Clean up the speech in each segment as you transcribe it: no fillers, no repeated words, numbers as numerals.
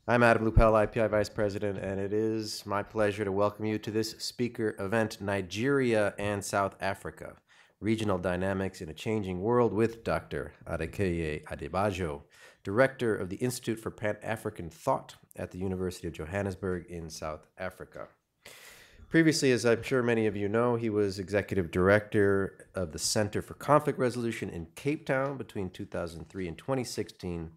I'm Adam Lupel, IPI Vice President, and it is my pleasure to welcome you to this speaker event, Nigeria and South Africa, Regional Dynamics in a Changing World, with Dr. Adekeye Adebajo, Director of the Institute for Pan-African Thought at the University of Johannesburg in South Africa. Previously, as I'm sure many of you know, he was Executive Director of the Center for Conflict Resolution in Cape Town between 2003 and 2016.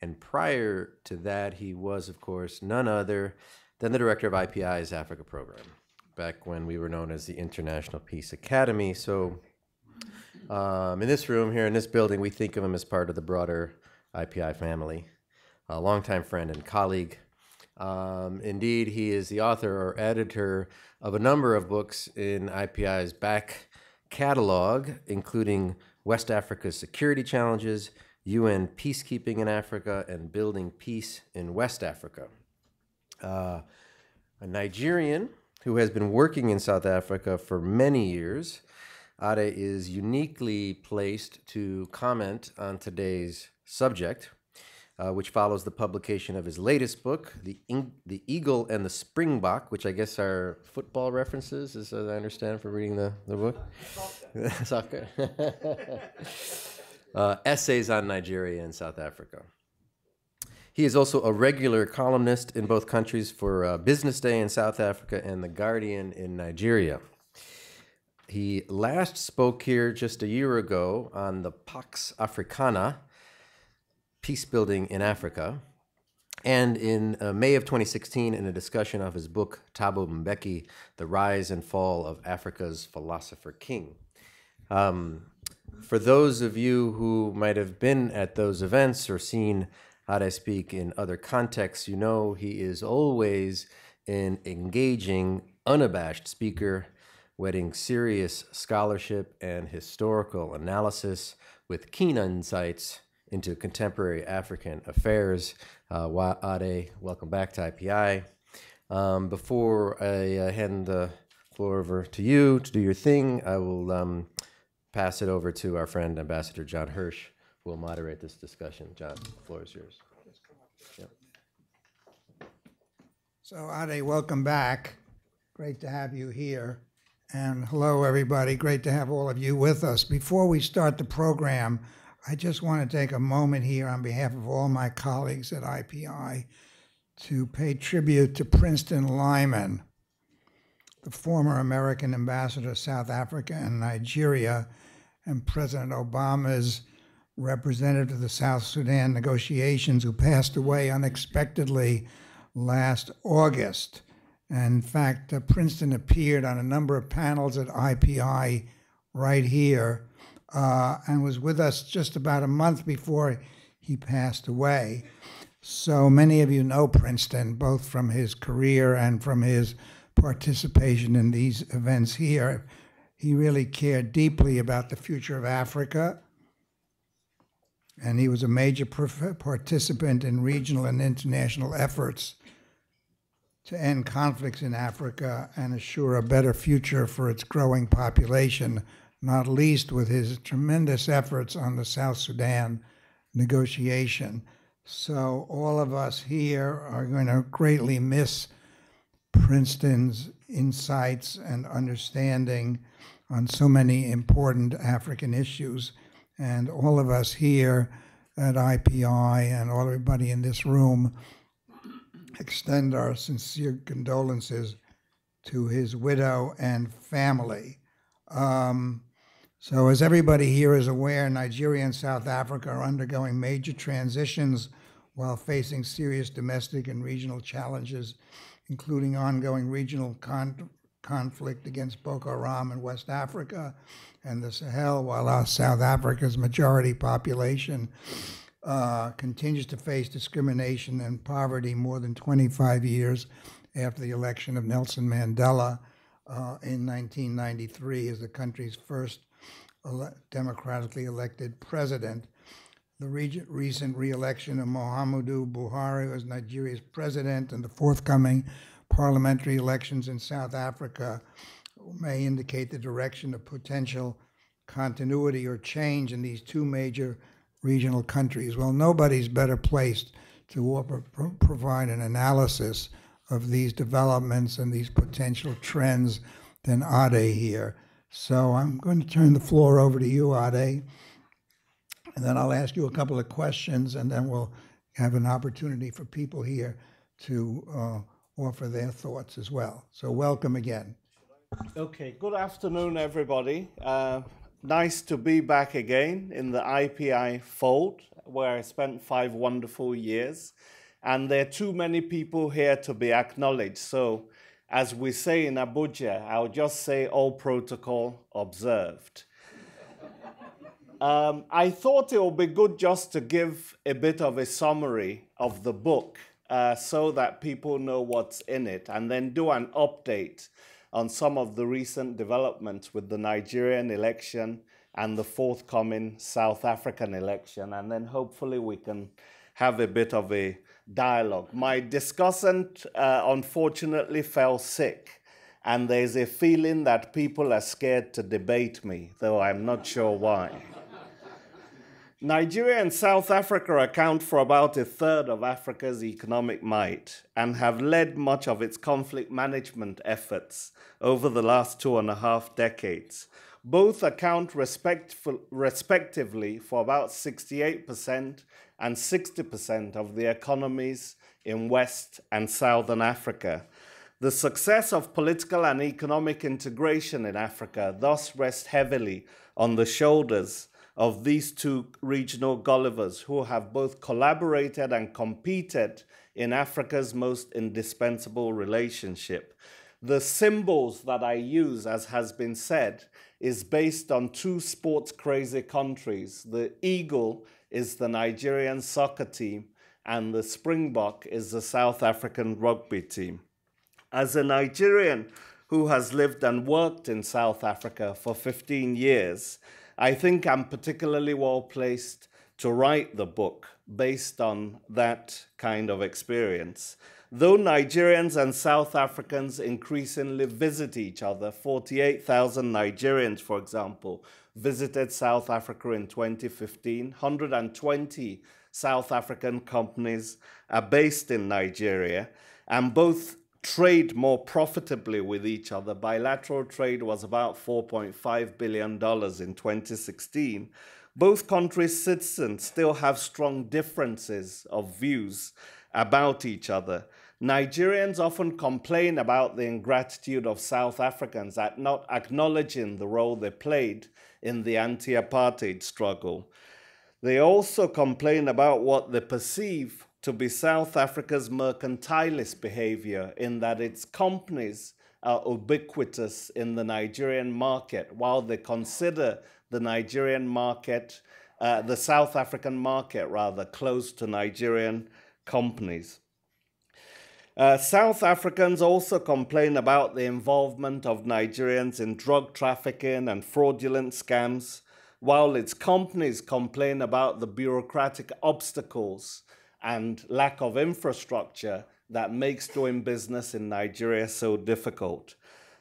And prior to that, he was, of course, none other than the director of IPI's Africa program, back when we were known as the International Peace Academy. So in this room here, in this building, we think of him as part of the broader IPI family, a longtime friend and colleague. Indeed, he is the author or editor of a number of books in IPI's back catalog, including West Africa's Security Challenges, UN Peacekeeping in Africa, and Building Peace in West Africa. A Nigerian who has been working in South Africa for many years, Ade is uniquely placed to comment on today's subject, which follows the publication of his latest book, The Eagle and the Springbok, which I guess are football references, as I understand from reading the book. Soccer. Essays on Nigeria and South Africa. He is also a regular columnist in both countries for Business Day in South Africa and The Guardian in Nigeria. He last spoke here just a year ago on the Pax Africana, peace building in Africa, and in May of 2016 in a discussion of his book, Thabo Mbeki, The Rise and Fall of Africa's Philosopher King. For those of you who might have been at those events or seen Ade speak in other contexts, you know he is always an engaging, unabashed speaker, wedding serious scholarship and historical analysis with keen insights into contemporary African affairs. Ade, welcome back to IPI. Before I hand the floor over to you to do your thing, I will pass it over to our friend, Ambassador John Hirsch, who will moderate this discussion. John, the floor is yours. Yep. So, Ade, welcome back. Great to have you here. And hello, everybody. Great to have all of you with us. Before we start the program, I just want to take a moment here on behalf of all my colleagues at IPI to pay tribute to Princeton Lyman, the former American ambassador to South Africa and Nigeria, and President Obama's representative to the South Sudan negotiations, who passed away unexpectedly last August. And in fact, Princeton appeared on a number of panels at IPI right here and was with us just about a month before he passed away. So many of you know Princeton, both from his career and from his participation in these events here. He really cared deeply about the future of Africa, and he was a major participant in regional and international efforts to end conflicts in Africa and assure a better future for its growing population, not least with his tremendous efforts on the South Sudan negotiation. So all of us here are going to greatly miss Princeton's insights and understanding on so many important African issues. And all of us here at IPI and all everybody in this room extend our sincere condolences to his widow and family. So as everybody here is aware, Nigeria and South Africa are undergoing major transitions while facing serious domestic and regional challenges, including ongoing regional conflict against Boko Haram in West Africa and the Sahel, while South Africa's majority population continues to face discrimination and poverty more than 25 years after the election of Nelson Mandela in 1993 as the country's first democratically elected president. The recent re-election of Muhammadu Buhari as Nigeria's president and the forthcoming parliamentary elections in South Africa may indicate the direction of potential continuity or change in these two major regional countries. Well, nobody's better placed to provide an analysis of these developments and these potential trends than Ade here. So I'm going to turn the floor over to you, Ade, and then I'll ask you a couple of questions, and then we'll have an opportunity for people here to offer their thoughts as well. So welcome again. Okay, good afternoon, everybody. Nice to be back again in the IPI fold, where I spent 5 wonderful years. And there are too many people here to be acknowledged. So as we say in Abuja, I'll just say all protocol observed. I thought it would be good just to give a bit of a summary of the book so that people know what's in it, and then do an update on some of the recent developments with the Nigerian election and the forthcoming South African election, and then hopefully we can have a bit of a dialogue. My discussant unfortunately fell sick, and there's a feeling that people are scared to debate me, though I'm not sure why. Nigeria and South Africa account for about 1/3 of Africa's economic might and have led much of its conflict management efforts over the last 2.5 decades. Both account respectively for about 68% and 60% of the economies in West and Southern Africa. The success of political and economic integration in Africa thus rests heavily on the shoulders of these two regional Gullivers who have both collaborated and competed in Africa's most indispensable relationship. The symbols that I use, as has been said, is based on 2 sports-crazy countries. The eagle is the Nigerian soccer team, and the springbok is the South African rugby team. As a Nigerian who has lived and worked in South Africa for 15 years, I think I'm particularly well placed to write the book based on that kind of experience. Though Nigerians and South Africans increasingly visit each other, 48,000 Nigerians, for example, visited South Africa in 2015. 120 South African companies are based in Nigeria, and both trade more profitably with each other. Bilateral trade was about $4.5 billion in 2016. Both countries' citizens still have strong differences of views about each other. Nigerians often complain about the ingratitude of South Africans at not acknowledging the role they played in the anti-apartheid struggle. They also complain about what they perceive to be South Africa's mercantilist behavior, in that its companies are ubiquitous in the Nigerian market, while they consider the Nigerian market, the South African market rather, closed to Nigerian companies. South Africans also complain about the involvement of Nigerians in drug trafficking and fraudulent scams, while its companies complain about the bureaucratic obstacles and lack of infrastructure that makes doing business in Nigeria so difficult.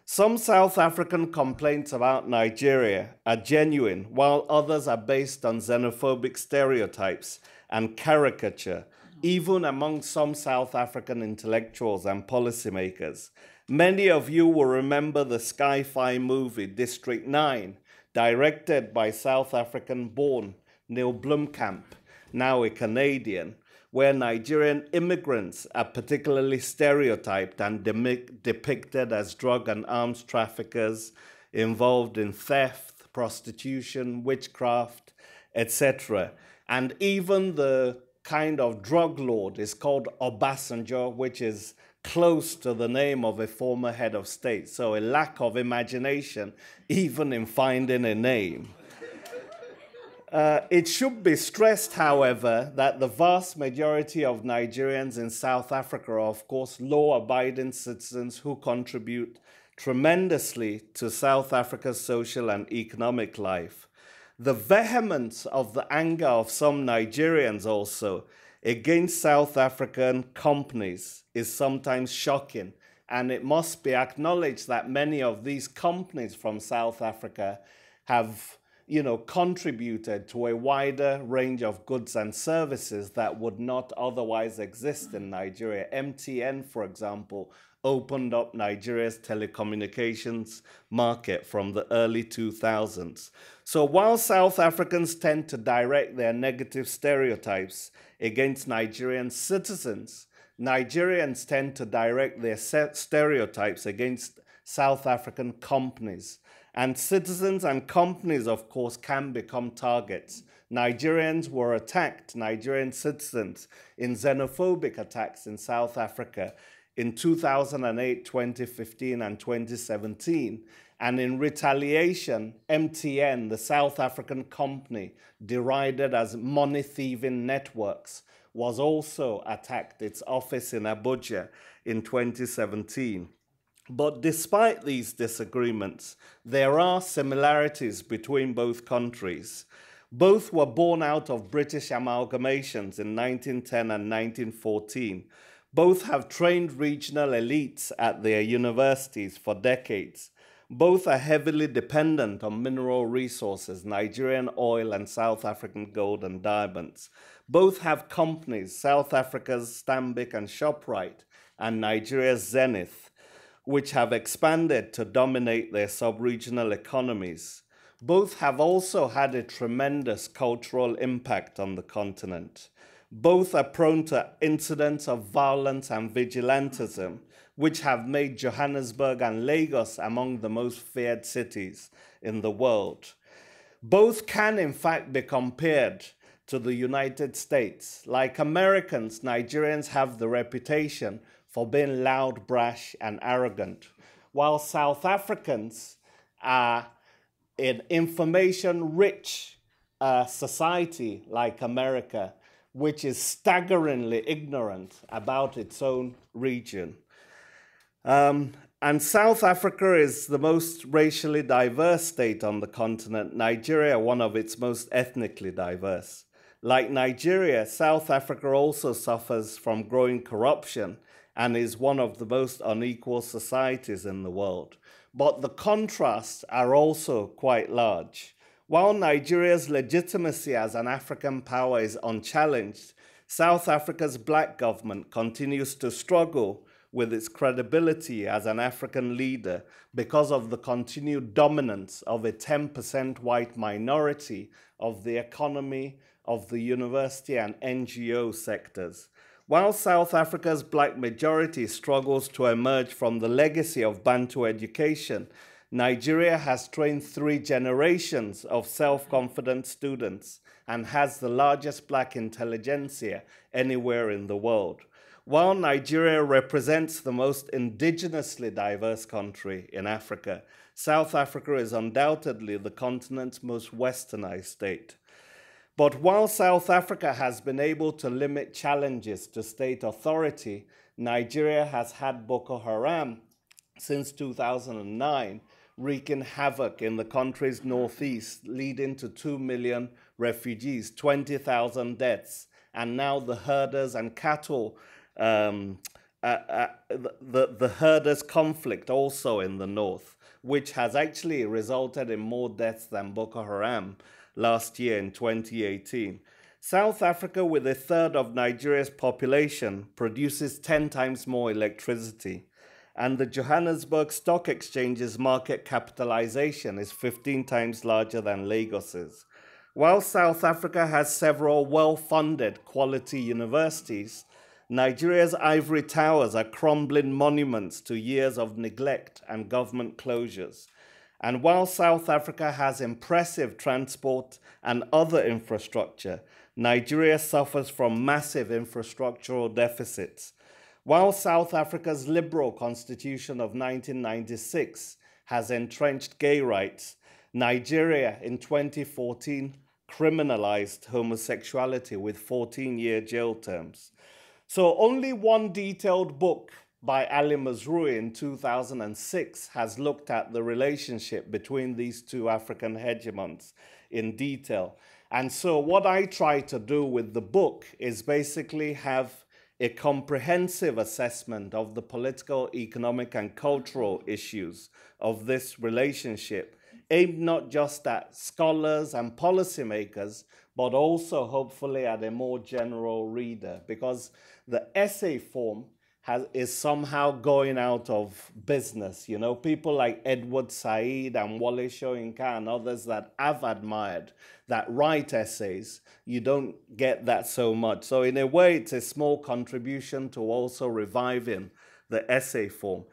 Some South African complaints about Nigeria are genuine, while others are based on xenophobic stereotypes and caricature, even among some South African intellectuals and policymakers. Many of you will remember the sci-fi movie District 9, directed by South African-born Neil Blomkamp, now a Canadian, where Nigerian immigrants are particularly stereotyped and depicted as drug and arms traffickers involved in theft, prostitution, witchcraft, etc. And even the kind of drug lord is called Obasanjo, which is close to the name of a former head of state. So a lack of imagination even in finding a name. It should be stressed, however, that the vast majority of Nigerians in South Africa are, of course, law-abiding citizens who contribute tremendously to South Africa's social and economic life. The vehemence of the anger of some Nigerians also against South African companies is sometimes shocking, and it must be acknowledged that many of these companies from South Africa have contributed to a wider range of goods and services that would not otherwise exist in Nigeria. MTN, for example, opened up Nigeria's telecommunications market from the early 2000s. So while South Africans tend to direct their negative stereotypes against Nigerian citizens, Nigerians tend to direct their stereotypes against South African companies. And citizens and companies, of course, can become targets. Nigerians were attacked, Nigerian citizens, in xenophobic attacks in South Africa in 2008, 2015, and 2017. And in retaliation, MTN, the South African company derided as money-thieving networks, was also attacked, its office in Abuja in 2017. But despite these disagreements, there are similarities between both countries. Both were born out of British amalgamations in 1910 and 1914. Both have trained regional elites at their universities for decades. Both are heavily dependent on mineral resources, Nigerian oil and South African gold and diamonds. Both have companies, South Africa's Stanbic and Shoprite, and Nigeria's Zenith, which have expanded to dominate their sub-regional economies. Both have also had a tremendous cultural impact on the continent. Both are prone to incidents of violence and vigilantism, which have made Johannesburg and Lagos among the most feared cities in the world. Both can, in fact, be compared to the United States. Like Americans, Nigerians have the reputation for being loud, brash, and arrogant, while South Africans are an information-rich society like America, which is staggeringly ignorant about its own region. And South Africa is the most racially diverse state on the continent, Nigeria one of its most ethnically diverse. Like Nigeria, South Africa also suffers from growing corruption and is one of the most unequal societies in the world. But the contrasts are also quite large. While Nigeria's legitimacy as an African power is unchallenged, South Africa's black government continues to struggle with its credibility as an African leader because of the continued dominance of a 10% white minority of the economy, of the university and NGO sectors. While South Africa's black majority struggles to emerge from the legacy of Bantu education, Nigeria has trained 3 generations of self-confident students and has the largest black intelligentsia anywhere in the world. While Nigeria represents the most indigenously diverse country in Africa, South Africa is undoubtedly the continent's most westernized state. But while South Africa has been able to limit challenges to state authority, Nigeria has had Boko Haram since 2009, wreaking havoc in the country's northeast, leading to 2 million refugees, 20,000 deaths, and now the herders and cattle, the herders conflict also in the north, which has actually resulted in more deaths than Boko Haram last year in 2018. South Africa, with 1/3 of Nigeria's population, produces 10 times more electricity, and the Johannesburg Stock Exchange's market capitalization is 15 times larger than Lagos's. While South Africa has several well-funded quality universities, Nigeria's ivory towers are crumbling monuments to years of neglect and government closures. And while South Africa has impressive transport and other infrastructure, Nigeria suffers from massive infrastructural deficits. While South Africa's liberal constitution of 1996 has entrenched gay rights, Nigeria in 2014 criminalized homosexuality with 14-year jail terms. So only one detailed book by Ali Mazrui in 2006 has looked at the relationship between these two African hegemons in detail. And so what I try to do with the book is basically have a comprehensive assessment of the political, economic, and cultural issues of this relationship aimed not just at scholars and policymakers, but also hopefully at a more general reader, because the essay form is somehow going out of business. You know, people like Edward Said and Wole Soyinka and others that I've admired that write essays, you don't get that so much. So in a way, it's a small contribution to also reviving the essay form.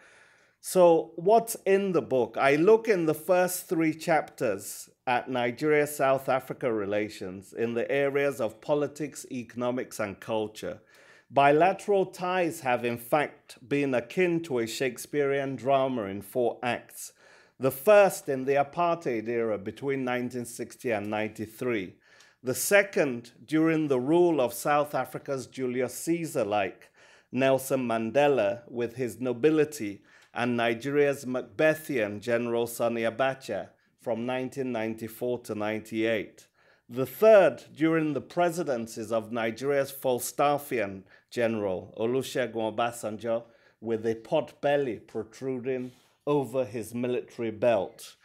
So what's in the book? I look in the first 3 chapters at Nigeria-South Africa relations in the areas of politics, economics, and culture. Bilateral ties have in fact been akin to a Shakespearean drama in 4 acts. The first in the apartheid era between 1960 and 93. The second during the rule of South Africa's Julius Caesar-like Nelson Mandela with his nobility, and Nigeria's Macbethian General Sani Abacha from 1994 to 98. The third during the presidencies of Nigeria's Falstaffian General Olusegun Obasanjo with a pot belly protruding over his military belt,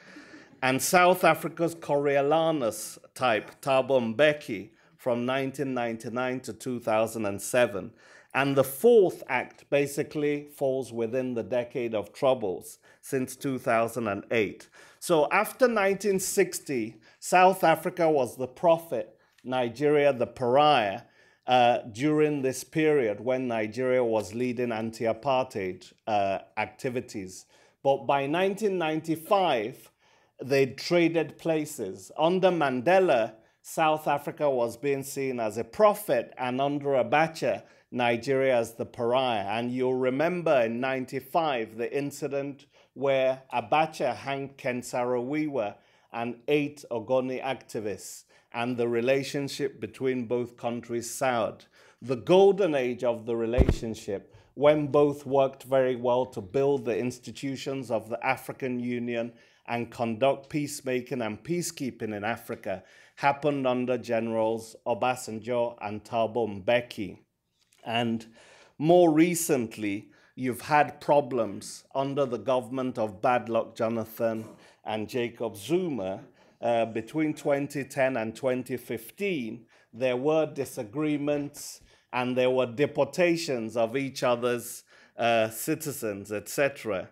and South Africa's Coriolanus type Thabo Mbeki from 1999 to 2007. And the fourth act basically falls within the decade of troubles since 2008. So after 1960, South Africa was the prophet, Nigeria the pariah, during this period when Nigeria was leading anti-apartheid activities. But by 1995, they traded places. Under Mandela, South Africa was being seen as a prophet, and under Abacha, Nigeria as the pariah. And you'll remember in 95, the incident where Abacha hanged Ken Saro-Wiwa and 8 Ogoni activists, and the relationship between both countries soured. The golden age of the relationship, when both worked very well to build the institutions of the African Union and conduct peacemaking and peacekeeping in Africa, happened under Generals Obasanjo and Thabo Mbeki. And more recently, you've had problems under the government of Bad Luck Jonathan and Jacob Zuma. Between 2010 and 2015, there were disagreements and there were deportations of each other's citizens, etc.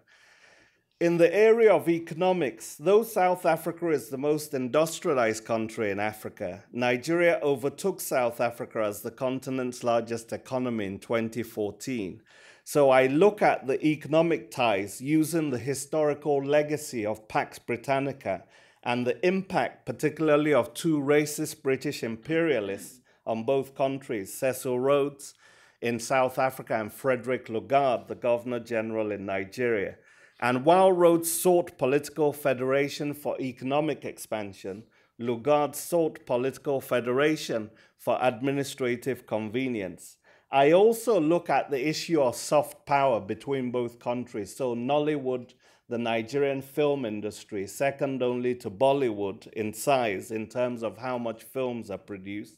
In the area of economics, though South Africa is the most industrialized country in Africa, Nigeria overtook South Africa as the continent's largest economy in 2014. So I look at the economic ties using the historical legacy of Pax Britannica and the impact particularly of 2 racist British imperialists on both countries, Cecil Rhodes in South Africa and Frederick Lugard, the Governor General in Nigeria. And while Rhodes sought political federation for economic expansion, Lugard sought political federation for administrative convenience. I also look at the issue of soft power between both countries. So Nollywood, the Nigerian film industry, second only to Bollywood in size in terms of how much films are produced.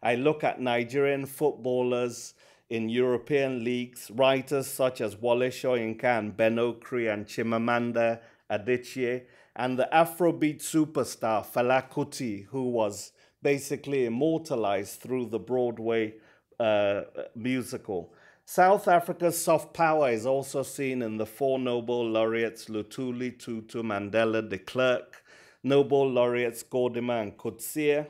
I look at Nigerian footballers in European leagues, writers such as Wole Soyinka and Ben Okri and Chimamanda Adichie, and the Afrobeat superstar Fela Kuti, who was basically immortalized through the Broadway musical. South Africa's soft power is also seen in the 4 Nobel laureates Luthuli, Tutu, Mandela, de Klerk, Nobel laureates Gordima and Coetzee,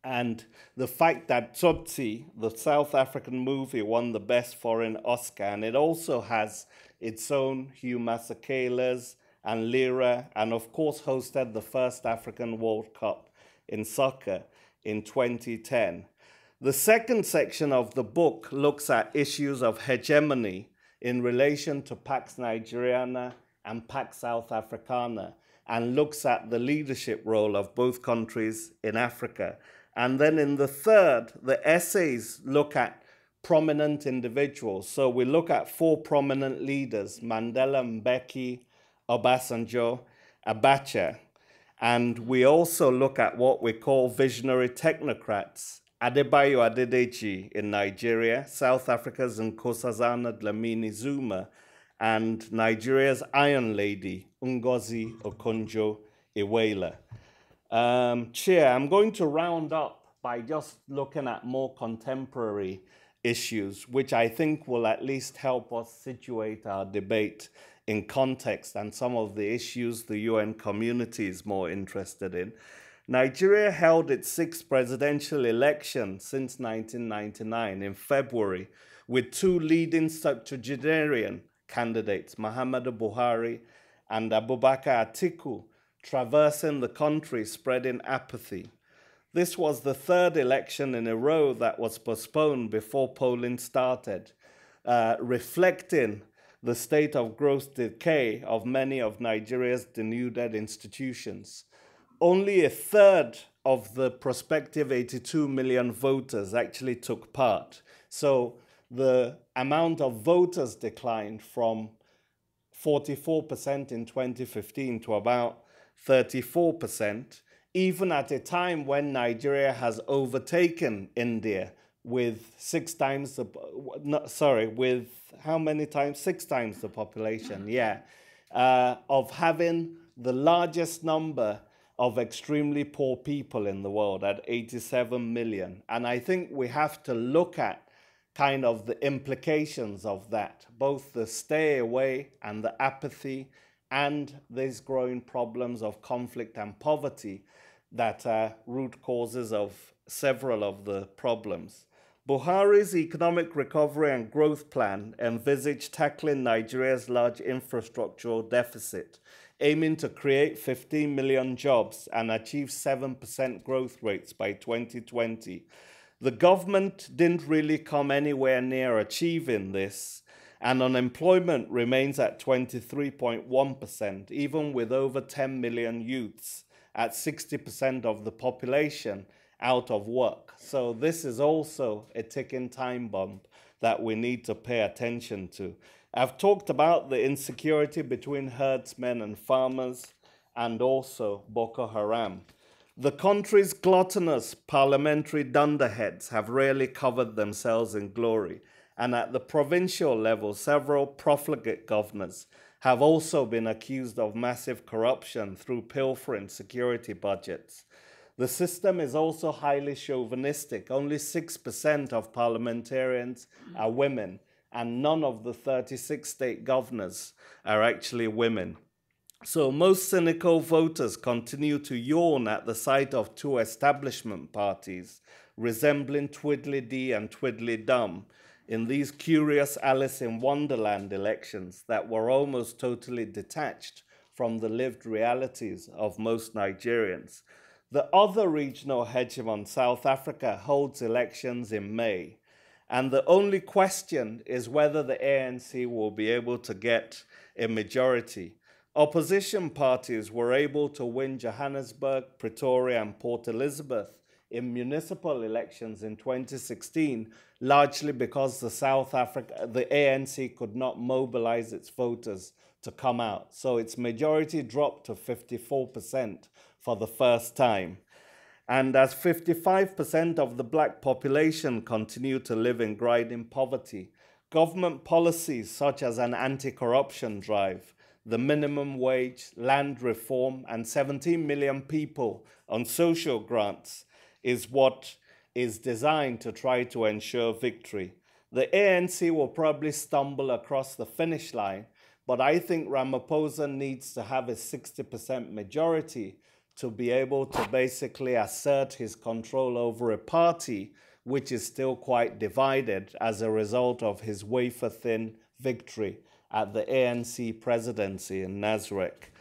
and the fact that Tsotsi, the South African movie, won the Best Foreign Oscar, and it also has its own Hugh Masekela's and Lira, and of course hosted the first African World Cup in soccer in 2010. The second section of the book looks at issues of hegemony in relation to Pax Nigeriana and Pax South Africana, and looks at the leadership role of both countries in Africa. And then in the third, the essays look at prominent individuals. So we look at 4 prominent leaders, Mandela, Mbeki, Obasanjo, Abacha. And we also look at what we call visionary technocrats, Adebayo Adedeji in Nigeria, South Africa's Nkosazana Dlamini Zuma, and Nigeria's Iron Lady, Ngozi Okonjo Iweala. Chair, I'm going to round up by just looking at more contemporary issues, which I think will at least help us situate our debate in context and some of the issues the UN community is more interested in. Nigeria held its sixth presidential election since 1999 in February, with two leading septuagenarian candidates, Muhammadu Buhari and Abubakar Atiku, traversing the country, spreading apathy. This was the third election in a row that was postponed before polling started, reflecting the state of gross decay of many of Nigeria's denuded institutions. Only a third of the prospective 82 million voters actually took part. So the amount of voters declined from 44% in 2015 to about 34%, even at a time when Nigeria has overtaken India with six times the population, of having the largest number of extremely poor people in the world at 87 million. And I think we have to look at kind of the implications of that, both the stay away and the apathy and these growing problems of conflict and poverty that are root causes of several of the problems. Buhari's economic recovery and growth plan envisaged tackling Nigeria's large infrastructural deficit, aiming to create 15 million jobs and achieve 7% growth rates by 2020. The government didn't really come anywhere near achieving this, and unemployment remains at 23.1%, even with over 10 million youths at 60% of the population out of work. So this is also a ticking time bomb that we need to pay attention to. I've talked about the insecurity between herdsmen and farmers and also Boko Haram. The country's gluttonous parliamentary dunderheads have rarely covered themselves in glory, and at the provincial level, several profligate governors have also been accused of massive corruption through pilfering security budgets. The system is also highly chauvinistic. Only 6% of parliamentarians are women, and none of the 36 state governors are actually women. So most cynical voters continue to yawn at the sight of two establishment parties resembling Twiddly-Dee and Twiddly-Dum in these curious Alice in Wonderland elections that were almost totally detached from the lived realities of most Nigerians. The other regional hegemon, South Africa, holds elections in May, and the only question is whether the ANC will be able to get a majority. Opposition parties were able to win Johannesburg, Pretoria, and Port Elizabeth in municipal elections in 2016, largely because the ANC could not mobilize its voters to come out. So its majority dropped to 54% for the first time. And as 55% of the black population continue to live in grinding poverty, government policies such as an anti-corruption drive, the minimum wage, land reform, and 17 million people on social grants is what is designed to try to ensure victory. The ANC will probably stumble across the finish line, but I think Ramaphosa needs to have a 60% majority to be able to basically assert his control over a party which is still quite divided as a result of his wafer-thin victory at the ANC presidency in Nasrec.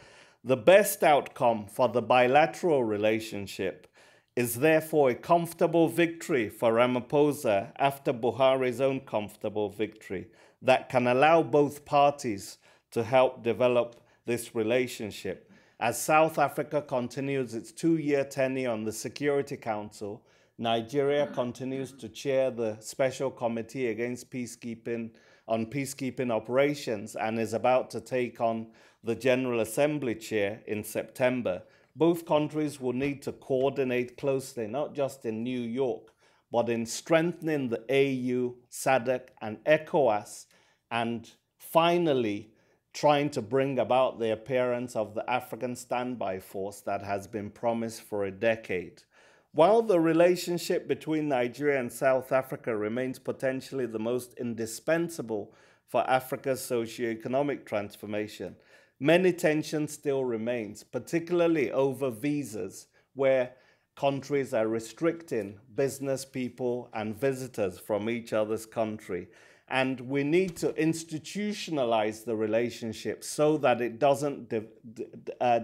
The best outcome for the bilateral relationship is therefore a comfortable victory for Ramaphosa after Buhari's own comfortable victory that can allow both parties to help develop this relationship. As South Africa continues its 2-year tenure on the Security Council, Nigeria continues to chair the Special Committee against Peacekeeping operations and is about to take on the General Assembly chair in September. Both countries will need to coordinate closely, not just in New York, but in strengthening the AU, SADC, and ECOWAS, and finally trying to bring about the appearance of the African standby force that has been promised for a decade. While the relationship between Nigeria and South Africa remains potentially the most indispensable for Africa's socio-economic transformation, many tensions still remains, particularly over visas, where countries are restricting business people and visitors from each other's country. And we need to institutionalize the relationship so that it doesn't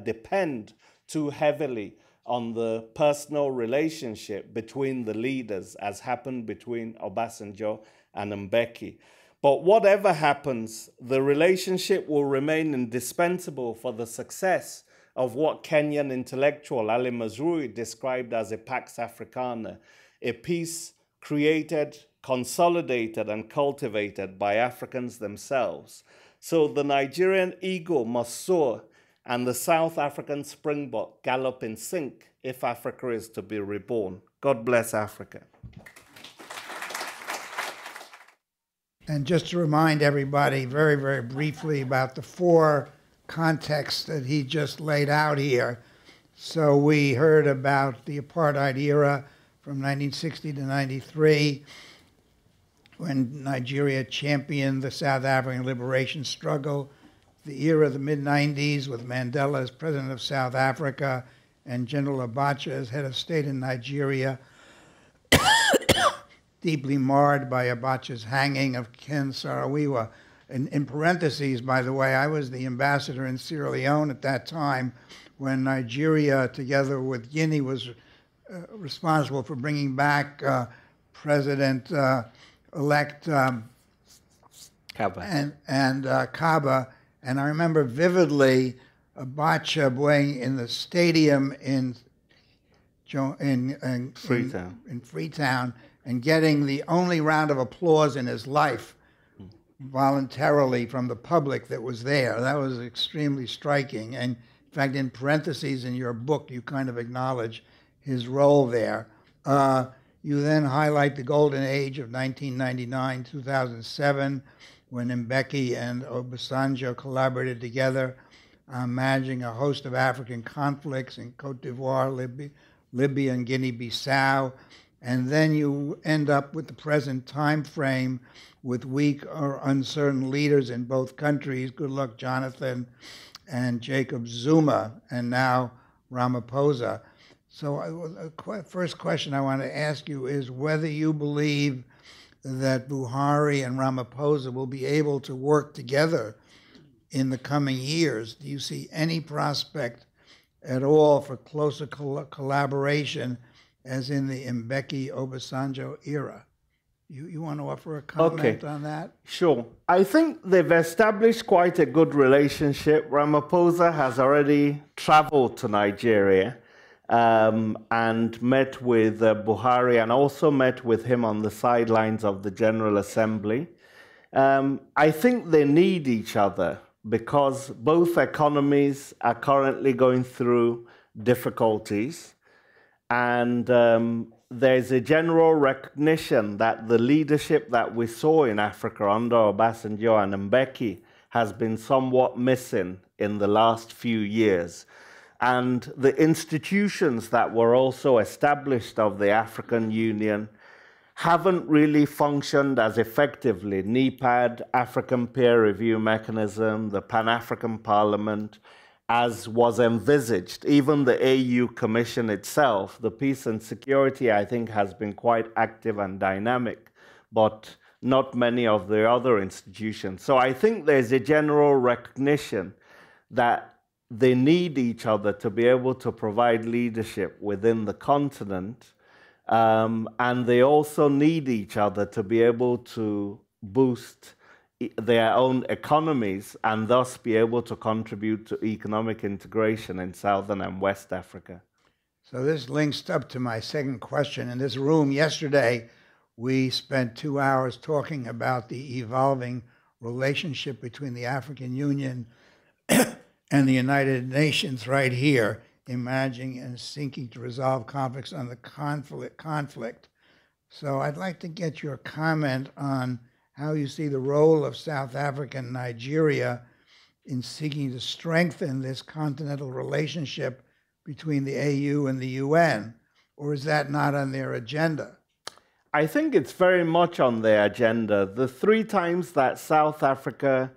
depend too heavily on the personal relationship between the leaders, as happened between Obasanjo and Mbeki. But whatever happens, the relationship will remain indispensable for the success of what Kenyan intellectual Ali Mazrui described as a Pax Africana, a peace created, consolidated, and cultivated by Africans themselves. So the Nigerian eagle must soar and the South African springbok gallop in sync if Africa is to be reborn. God bless Africa. And just to remind everybody very, very briefly about the four contexts that he just laid out here. So we heard about the apartheid era from 1960 to 93, when Nigeria championed the South African liberation struggle, the era of the mid-90s with Mandela as president of South Africa and General Abacha as head of state in Nigeria, deeply marred by Abacha's hanging of Ken Saro-Wiwa. In parentheses, by the way, I was the ambassador in Sierra Leone at that time when Nigeria, together with Guinea, was responsible for bringing back President-elect Kaba. Kaba. And I remember vividly Abacha playing in the stadium in Freetown and getting the only round of applause in his life voluntarily from the public that was there. That was extremely striking. And in fact, in parentheses in your book, you kind of acknowledge his role there. You then highlight the golden age of 1999, 2007, when Mbeki and Obasanjo collaborated together, managing a host of African conflicts in Cote d'Ivoire, Libya, and Guinea-Bissau. And then you end up with the present time frame with weak or uncertain leaders in both countries, Goodluck Jonathan and Jacob Zuma, and now Ramaphosa. So first question I want to ask you is whether you believe that Buhari and Ramaphosa will be able to work together in the coming years. Do you see any prospect at all for closer collaboration as in the Mbeki-Obasanjo era? You want to offer a comment on that? Sure. I think they've established quite a good relationship. Ramaphosa has already traveled to Nigeria and met with Buhari and also met with him on the sidelines of the General Assembly. I think they need each other because both economies are currently going through difficulties, and there's a general recognition that the leadership that we saw in Africa under Obasanjo and Mbeki has been somewhat missing in the last few years. And the institutions that were also established of the African Union haven't really functioned as effectively. NEPAD, African Peer Review Mechanism, the Pan-African Parliament, as was envisaged. Even the AU Commission itself, the Peace and Security, I think, has been quite active and dynamic, but not many of the other institutions. So I think there's a general recognition that they need each other to be able to provide leadership within the continent, and they also need each other to be able to boost their own economies and thus be able to contribute to economic integration in Southern and West Africa. So this links up to my second question. In this room yesterday, we spent 2 hours talking about the evolving relationship between the African Union and the United Nations right here, imagining and seeking to resolve conflicts on the conflict. So I'd like to get your comment on how you see the role of South Africa and Nigeria in seeking to strengthen this continental relationship between the AU and the UN, or is that not on their agenda? I think it's very much on their agenda. The 3 times that South Africa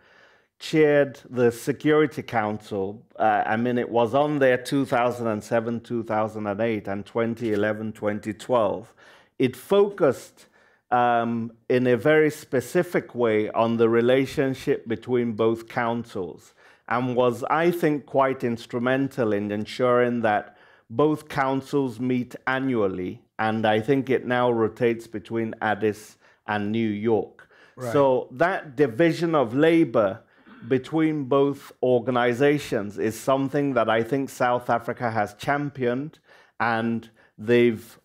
chaired the Security Council, it was on there 2007, 2008, and 2011, 2012. It focused in a very specific way on the relationship between both councils and was, I think, quite instrumental in ensuring that both councils meet annually, and I think it now rotates between Addis and New York. Right. So that division of labor between both organizations is something that I think South Africa has championed, and they've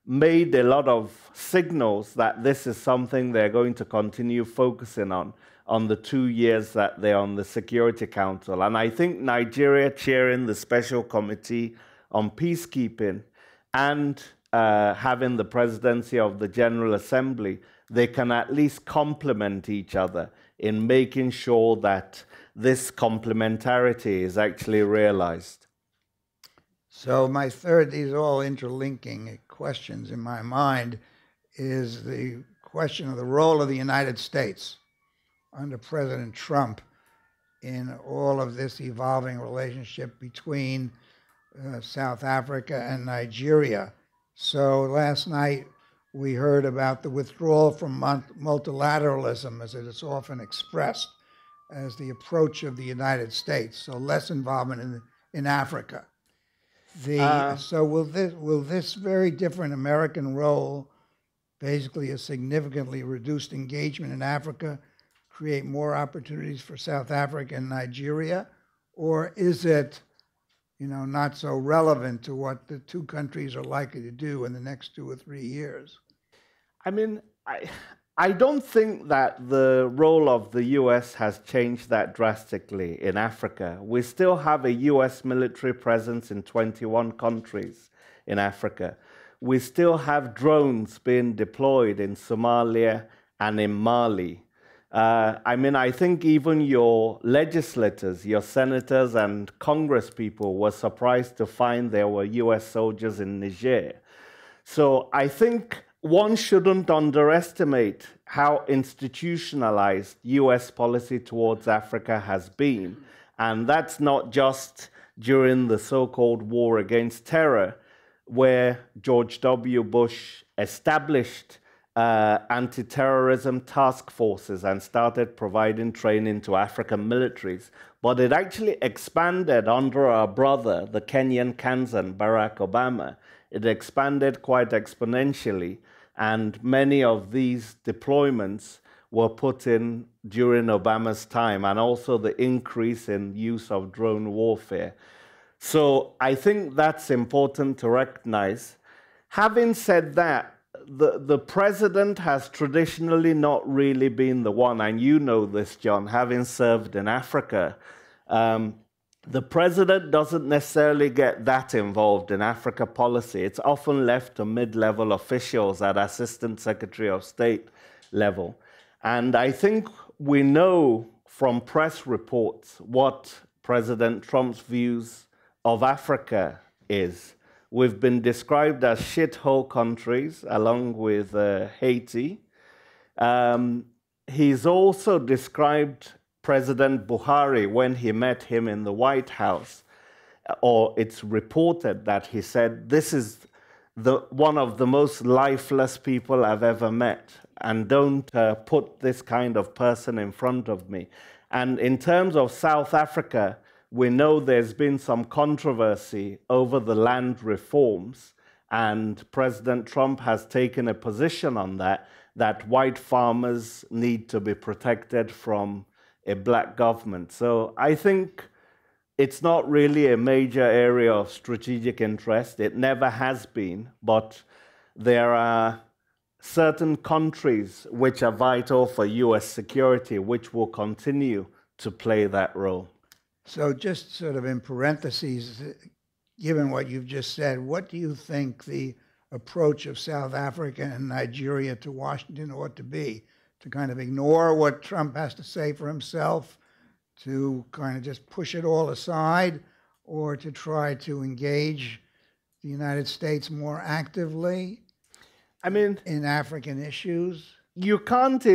made a lot of signals that this is something they're going to continue focusing on the 2 years that they're on the Security Council. And I think Nigeria chairing the Special Committee on Peacekeeping and having the presidency of the General Assembly, they can at least complement each other in making sure that this complementarity is actually realized. So my third, these are all interlinking questions in my mind, is the question of the role of the United States under President Trump in all of this evolving relationship between South Africa and Nigeria. So last night we heard about the withdrawal from multilateralism, as it is often expressed, as the approach of the United States, so less involvement in Africa. So will this very different American role, basically a significantly reduced engagement in Africa, create more opportunities for South Africa and Nigeria? Or is it, not so relevant to what the 2 countries are likely to do in the next 2 or 3 years? I don't think that the role of the U.S. has changed that drastically in Africa. We still have a U.S. military presence in 21 countries in Africa. We still have drones being deployed in Somalia and in Mali. I think even your legislators, your senators and congresspeople were surprised to find there were U.S. soldiers in Niger. So I think one shouldn't underestimate how institutionalized U.S. policy towards Africa has been. And that's not just during the so-called war against terror, where George W. Bush established anti-terrorism task forces and started providing training to African militaries. But it actually expanded under our brother, the Kenyan Kansan, Barack Obama. It expanded quite exponentially, and many of these deployments were put in during Obama's time, and also the increase in use of drone warfare. So I think that's important to recognize. Having said that, the president has traditionally not really been the one, and you know this, John, having served in Africa. The president doesn't necessarily get that involved in Africa policy. It's often left to mid-level officials at Assistant Secretary of State level. And I think we know from press reports what President Trump's views of Africa is. We've been described as shithole countries, along with Haiti. He's also described President Buhari, when he met him in the White House, or it's reported that he said, "This is one of the most lifeless people I've ever met, and don't put this kind of person in front of me." And in terms of South Africa, we know there's been some controversy over the land reforms, and President Trump has taken a position on that white farmers need to be protected from a black government. So I think it's not really a major area of strategic interest. It never has been, but there are certain countries which are vital for U.S. security, which will continue to play that role. So just sort of in parentheses, given what you've just said, what do you think the approach of South Africa and Nigeria to Washington ought to be? To kind of ignore what Trump has to say for himself, to kind of just push it all aside or to try to engage the United States more actively I mean, in African issues? you can't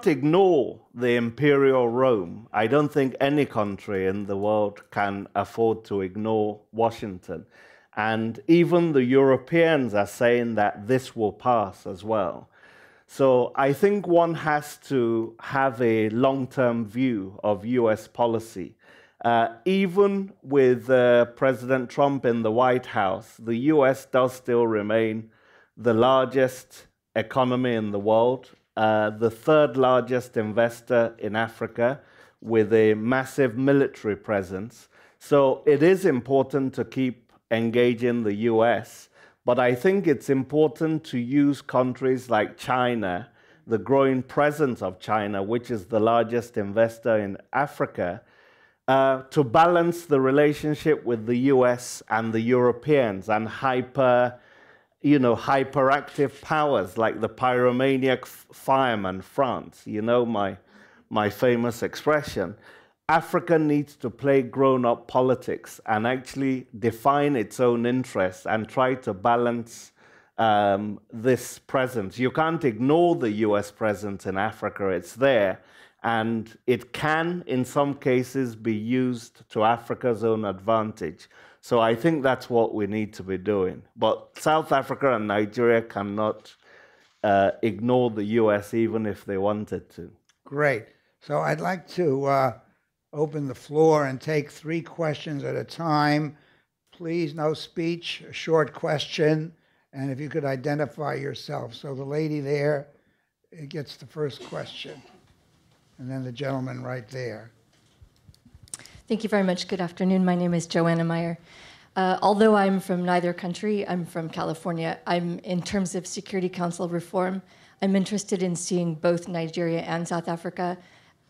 ignore the imperial Rome. I don't think any country in the world can afford to ignore Washington. And even the Europeans are saying that this will pass as well. So I think one has to have a long-term view of US policy. Even with President Trump in the White House, the US does still remain the largest economy in the world, the third largest investor in Africa with a massive military presence. So it is important to keep engaging the US, but I think it's important to use countries like China, the growing presence of China, which is the largest investor in Africa, to balance the relationship with the US and the Europeans and hyperactive powers like the pyromaniac fireman France, my famous expression. Africa needs to play grown-up politics and actually define its own interests and try to balance this presence. You can't ignore the US presence in Africa. It's there, and it can, in some cases, be used to Africa's own advantage. So I think that's what we need to be doing. But South Africa and Nigeria cannot ignore the US even if they wanted to. Great. So I'd like to open the floor and take 3 questions at a time. Please, no speech, a short question, and if you could identify yourself. So the lady there gets the first question, and then the gentleman right there. Thank you very much. Good afternoon. My name is Joanna Meyer. Although I'm from neither country, I'm from California. In terms of Security Council reform, I'm interested in seeing both Nigeria and South Africa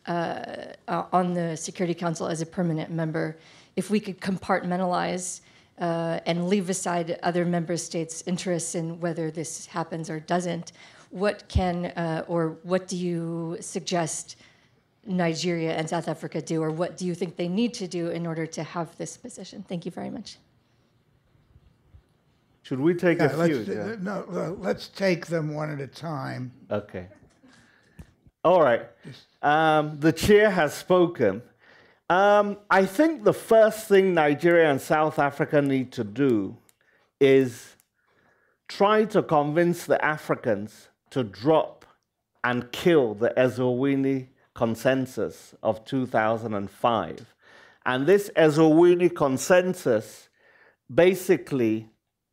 on the Security Council as a permanent member. If we could compartmentalize and leave aside other member states' interests in whether this happens or doesn't, what do you suggest Nigeria and South Africa do, or what do you think they need to do in order to have this position? Thank you very much. Should we take a few? No, let's take them one at a time. Okay. All right. The chair has spoken. I think the first thing Nigeria and South Africa need to do is try to convince the Africans to drop and kill the Ezulwini Consensus of 2005. And this Ezulwini Consensus basically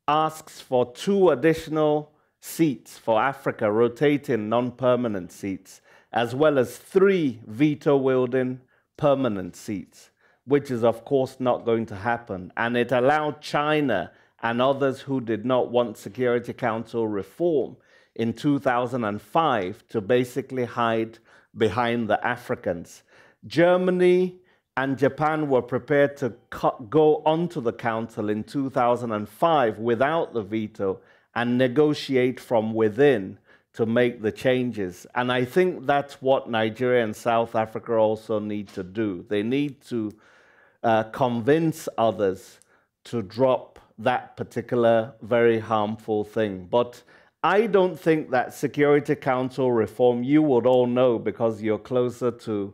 asks for 2 additional seats for Africa, rotating non-permanent seats, as well as 3 veto-wielding permanent seats, which is of course not going to happen. And it allowed China and others who did not want Security Council reform in 2005 to basically hide behind the Africans. Germany and Japan were prepared to go onto the council in 2005 without the veto and negotiate from within to make the changes. And I think that's what Nigeria and South Africa also need to do. They need to convince others to drop that particular very harmful thing. But I don't think that Security Council reform, you would all know because you're closer to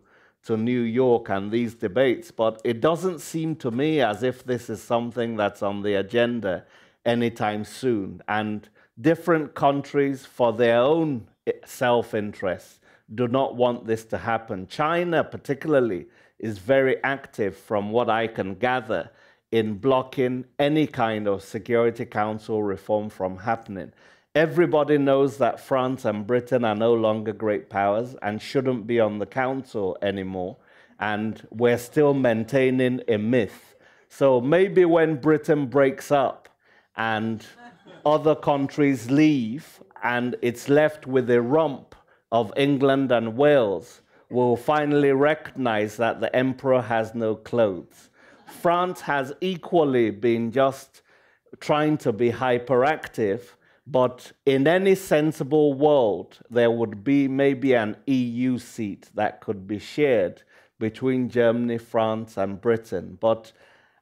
New York and these debates, but it doesn't seem to me as if this is something that's on the agenda anytime soon. And different countries, for their own self-interest, do not want this to happen. China particularly is very active, from what I can gather, in blocking any kind of Security Council reform from happening. Everybody knows that France and Britain are no longer great powers and shouldn't be on the council anymore. And we're still maintaining a myth. So maybe when Britain breaks up and other countries leave and it's left with a rump of England and Wales, we'll finally recognize that the emperor has no clothes. France has equally been just trying to be hyperactive, but in any sensible world, there would be maybe an EU seat that could be shared between Germany, France, and Britain. But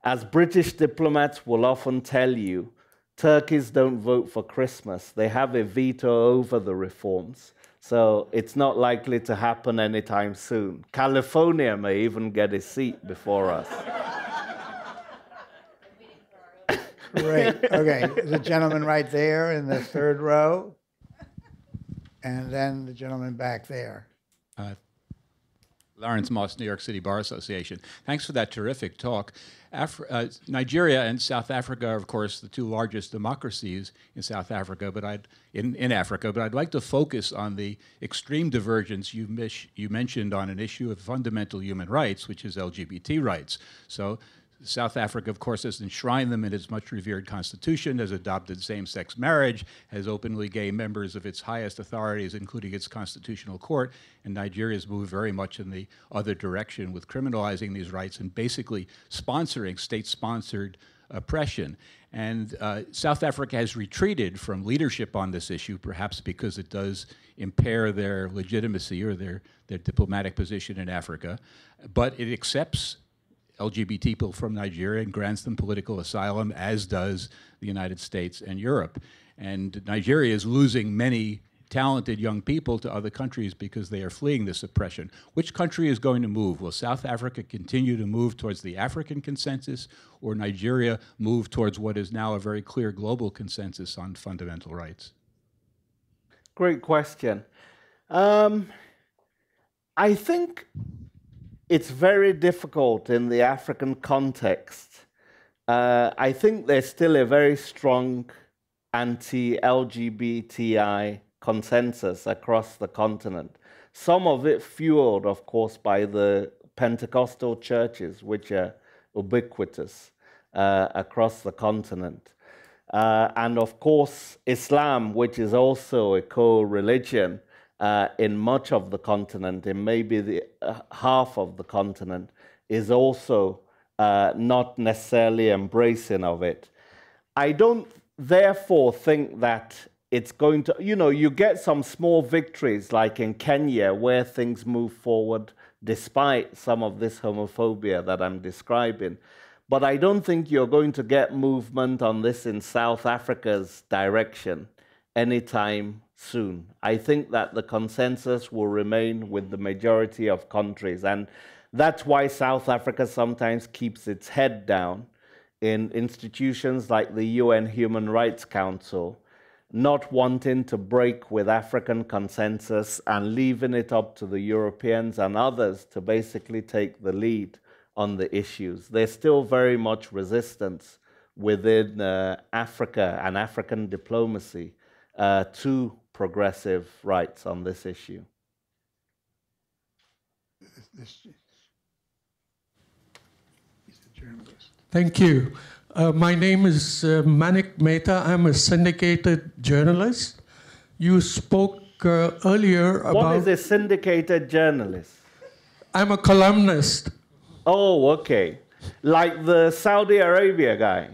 as British diplomats will often tell you, turkeys don't vote for Christmas. They have a veto over the reforms. So it's not likely to happen anytime soon. California may even get a seat before us. Great. Okay, the gentleman right there in the third row, and then the gentleman back there. Lawrence Moss, New York City Bar Association. Thanks for that terrific talk. Nigeria and South Africa are, of course, the two largest democracies in South Africa, in Africa. But I'd like to focus on the extreme divergence you mentioned on an issue of fundamental human rights, which is LGBT rights. So South Africa, of course, has enshrined them in its much revered constitution, has adopted same-sex marriage, has openly gay members of its highest authorities, including its constitutional court, and Nigeria has moved very much in the other direction with criminalizing these rights and basically sponsoring state-sponsored oppression. And South Africa has retreated from leadership on this issue, perhaps because it does impair their legitimacy or their diplomatic position in Africa, but it accepts LGBT people from Nigeria and grants them political asylum, as does the United States and Europe. And Nigeria is losing many talented young people to other countries because they are fleeing this oppression. Which country is going to move? Will South Africa continue to move towards the African consensus, or Nigeria move towards what is now a very clear global consensus on fundamental rights? Great question. I think it's very difficult in the African context. I think there's still a very strong anti-LGBTI consensus across the continent. Some of it fueled, of course, by the Pentecostal churches, which are ubiquitous across the continent. And of course, Islam, which is also a co-religion, in much of the continent, in maybe the half of the continent, is also not necessarily embracing of it. I don't therefore think that it's going to, you get some small victories like in Kenya where things move forward despite some of this homophobia that I'm describing. But I don't think you're going to get movement on this in South Africa's direction anytime soon. I think that the consensus will remain with the majority of countries, and that's why South Africa sometimes keeps its head down in institutions like the UN Human Rights Council, not wanting to break with African consensus and leaving it up to the Europeans and others to basically take the lead on the issues. There's still very much resistance within Africa and African diplomacy to progressive rights on this issue. He's a journalist. Thank you. My name is Manik Mehta. I'm a syndicated journalist. You spoke earlier about... What is a syndicated journalist? I'm a columnist. Oh, okay. Like the Saudi Arabia guy.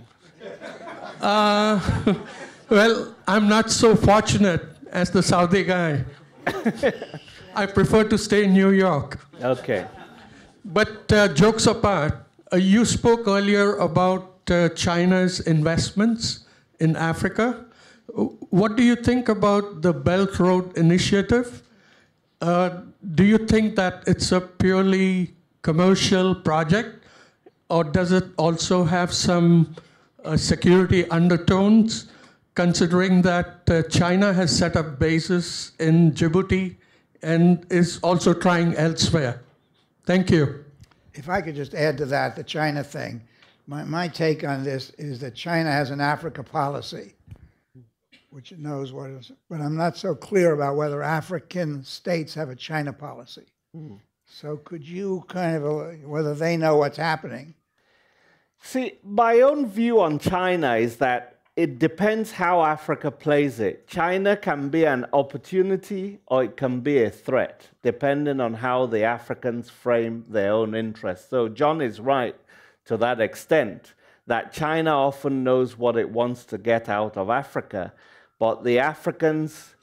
Well, I'm not so fortunate as the Saudi guy. I prefer to stay in New York. Okay. But jokes apart, you spoke earlier about China's investments in Africa. What do you think about the Belt Road Initiative? Do you think that it's a purely commercial project, or does it also have some security undertones, considering that China has set up bases in Djibouti and is also trying elsewhere? Thank you. If I could just add to that, the China thing. My take on this is that China has an Africa policy, which it knows what is, but I'm not so clear about whether African states have a China policy. So could you kind of, whether they know what's happening? See, my own view on China is that it depends how Africa plays it. China can be an opportunity or it can be a threat, depending on how the Africans frame their own interests. So John is right to that extent, that China often knows what it wants to get out of Africa, but the Africans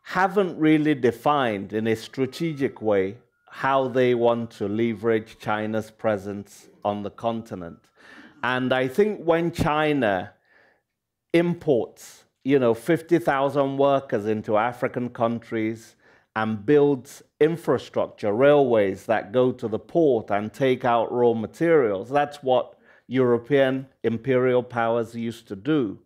haven't really defined in a strategic way how they want to leverage China's presence on the continent. And I think when China imports, 50,000 workers into African countries and builds infrastructure, railways that go to the port and take out raw materials, that's what European imperial powers used to do.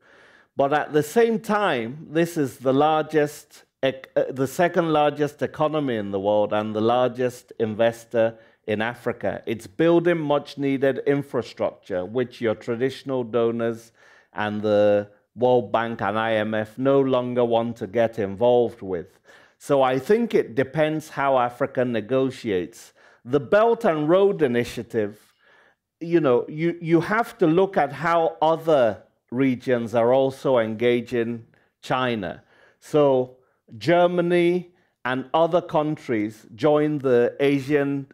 But at the same time, this is the second largest economy in the world and the largest investor in Africa. It's building much needed infrastructure, which your traditional donors and the World Bank and IMF no longer want to get involved with. So I think it depends how Africa negotiates. The Belt and Road Initiative, you have to look at how other regions are also engaging China. So Germany and other countries joined the Asian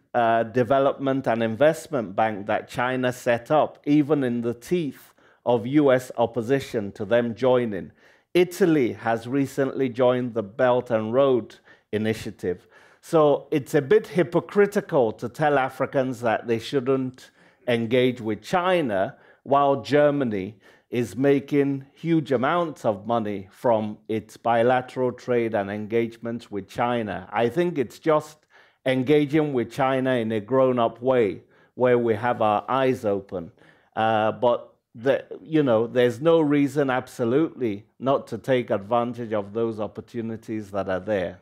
Development and Investment Bank that China set up, even in the teeth of US opposition to them joining. Italy has recently joined the Belt and Road Initiative. So it's a bit hypocritical to tell Africans that they shouldn't engage with China while Germany is making huge amounts of money from its bilateral trade and engagements with China. I think it's just engaging with China in a grown-up way where we have our eyes open. But there's no reason absolutely not to take advantage of those opportunities that are there.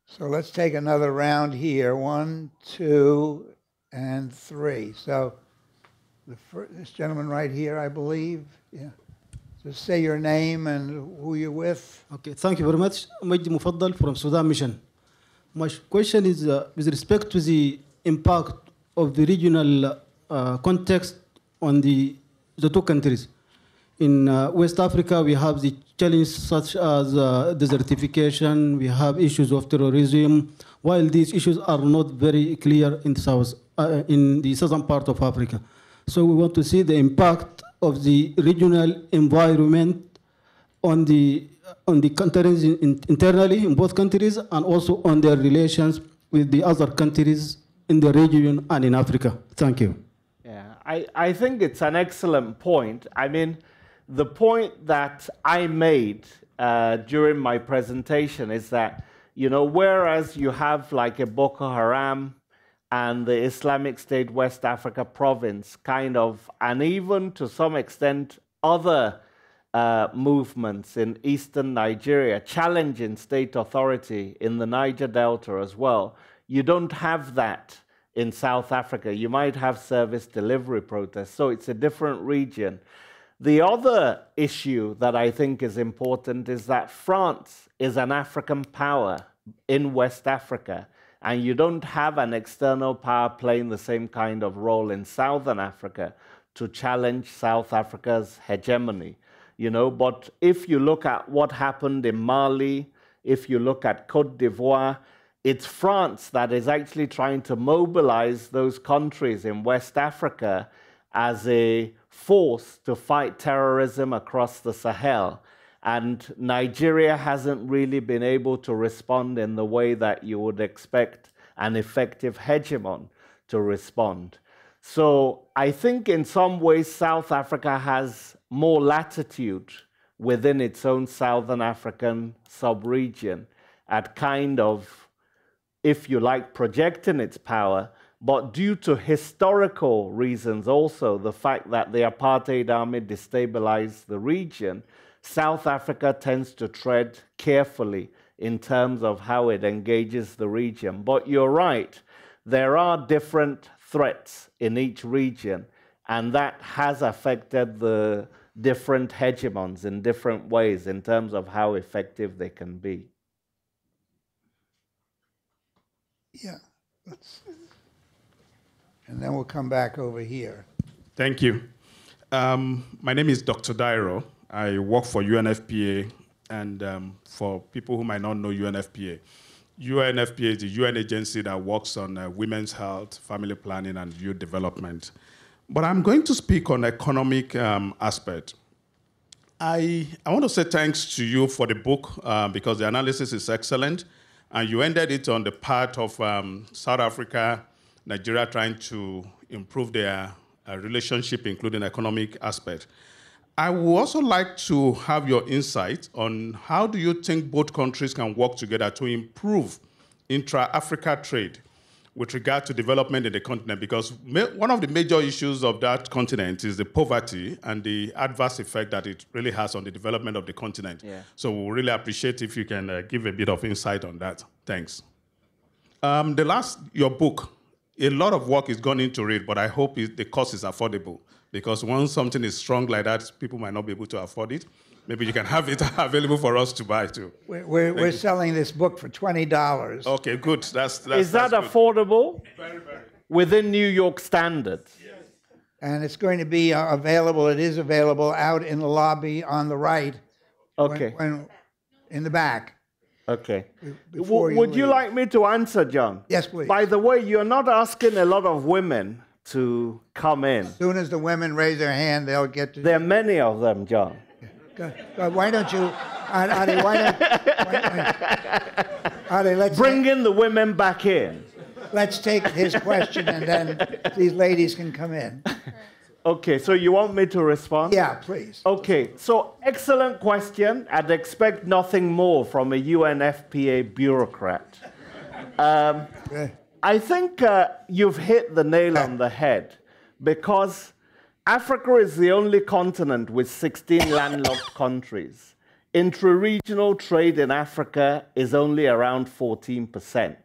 So let's take another round here. 1, 2, and 3. So this gentleman right here, I believe. Yeah. Just say your name and who you're with. Okay, thank you very much. Majdi Mufaddal from Sudan Mission. My question is with respect to the impact of the regional context on the two countries. In West Africa, we have the challenges such as desertification, we have issues of terrorism, while these issues are not very clear in the southern part of Africa. So we want to see the impact of the regional environment on the countries internally in both countries, and also on their relations with the other countries in the region and in Africa. Thank you. Yeah, I think it's an excellent point. I mean, the point that I made during my presentation is that, whereas you have like a Boko Haram and the Islamic State West Africa province and even to some extent other movements in eastern Nigeria challenging state authority in the Niger Delta as well, you don't have that in South Africa. You might have service delivery protests, so it's a different region. The other issue that I think is important is that France is an African power in West Africa, and you don't have an external power playing the same kind of role in Southern Africa to challenge South Africa's hegemony. But if you look at what happened in Mali, if you look at Côte d'Ivoire, it's France that is actually trying to mobilize those countries in West Africa as a force to fight terrorism across the Sahel. And Nigeria hasn't really been able to respond in the way that you would expect an effective hegemon to respond. So I think in some ways South Africa has more latitude within its own Southern African sub-region at if you like, projecting its power. But due to historical reasons also, the fact that the apartheid army destabilized the region, South Africa tends to tread carefully in terms of how it engages the region. But you're right, there are different threats in each region, and that has affected the different hegemons in different ways in terms of how effective they can be. Yeah. And then we'll come back over here. Thank you. My name is Dr. Dairo. I work for UNFPA, and for people who might not know UNFPA, UNFPA is the UN agency that works on women's health, family planning, and youth development. But I'm going to speak on economic aspect. I want to say thanks to you for the book because the analysis is excellent, And you ended it on the part of South Africa, Nigeria trying to improve their relationship, including economic aspect. I would also like to have your insight on how do you think both countries can work together to improve intra-Africa trade with regard to development in the continent, because one of the major issues of that continent is the poverty and the adverse effect that it really has on the development of the continent. Yeah. So we really appreciate if you can give a bit of insight on that. Thanks. Your book, a lot of work is gone into it, but I hope the cost is affordable, because once something is strong like that, people might not be able to afford it. Maybe you can have it available for us to buy too. We're selling this book for $20. Okay, good. Is that good. Affordable? Very, very. Within New York standards? Yes. And it's going to be available. It is available out in the lobby on the right. Okay. In the back. Okay. Would you like me to answer, John? Yes, please. By the way, you're not asking a lot of women to come in. As soon as the women raise their hand, they'll get to... There are many of them, John. Why don't you, Ade, Ade, let's bring in the women back in. Let's take his question, and then these ladies can come in. Okay, so you want me to respond? Yeah, please. Okay, so excellent question. I'd expect nothing more from a UNFPA bureaucrat. I think you've hit the nail on the head, because Africa is the only continent with 16 landlocked countries. Intra-regional trade in Africa is only around 14%.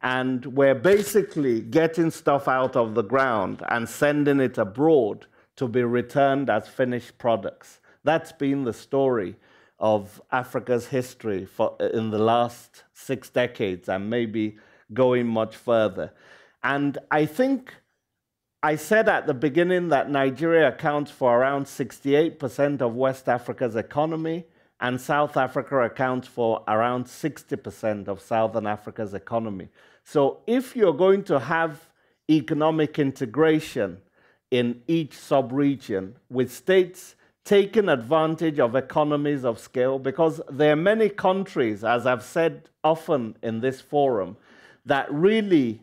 And we're basically getting stuff out of the ground and sending it abroad to be returned as finished products. That's been the story of Africa's history in the last 6 decades, and maybe going much further. And I think I said at the beginning that Nigeria accounts for around 68% of West Africa's economy, and South Africa accounts for around 60% of Southern Africa's economy. So if you're going to have economic integration in each sub-region, with states taking advantage of economies of scale, because there are many countries, as I've said often in this forum, that really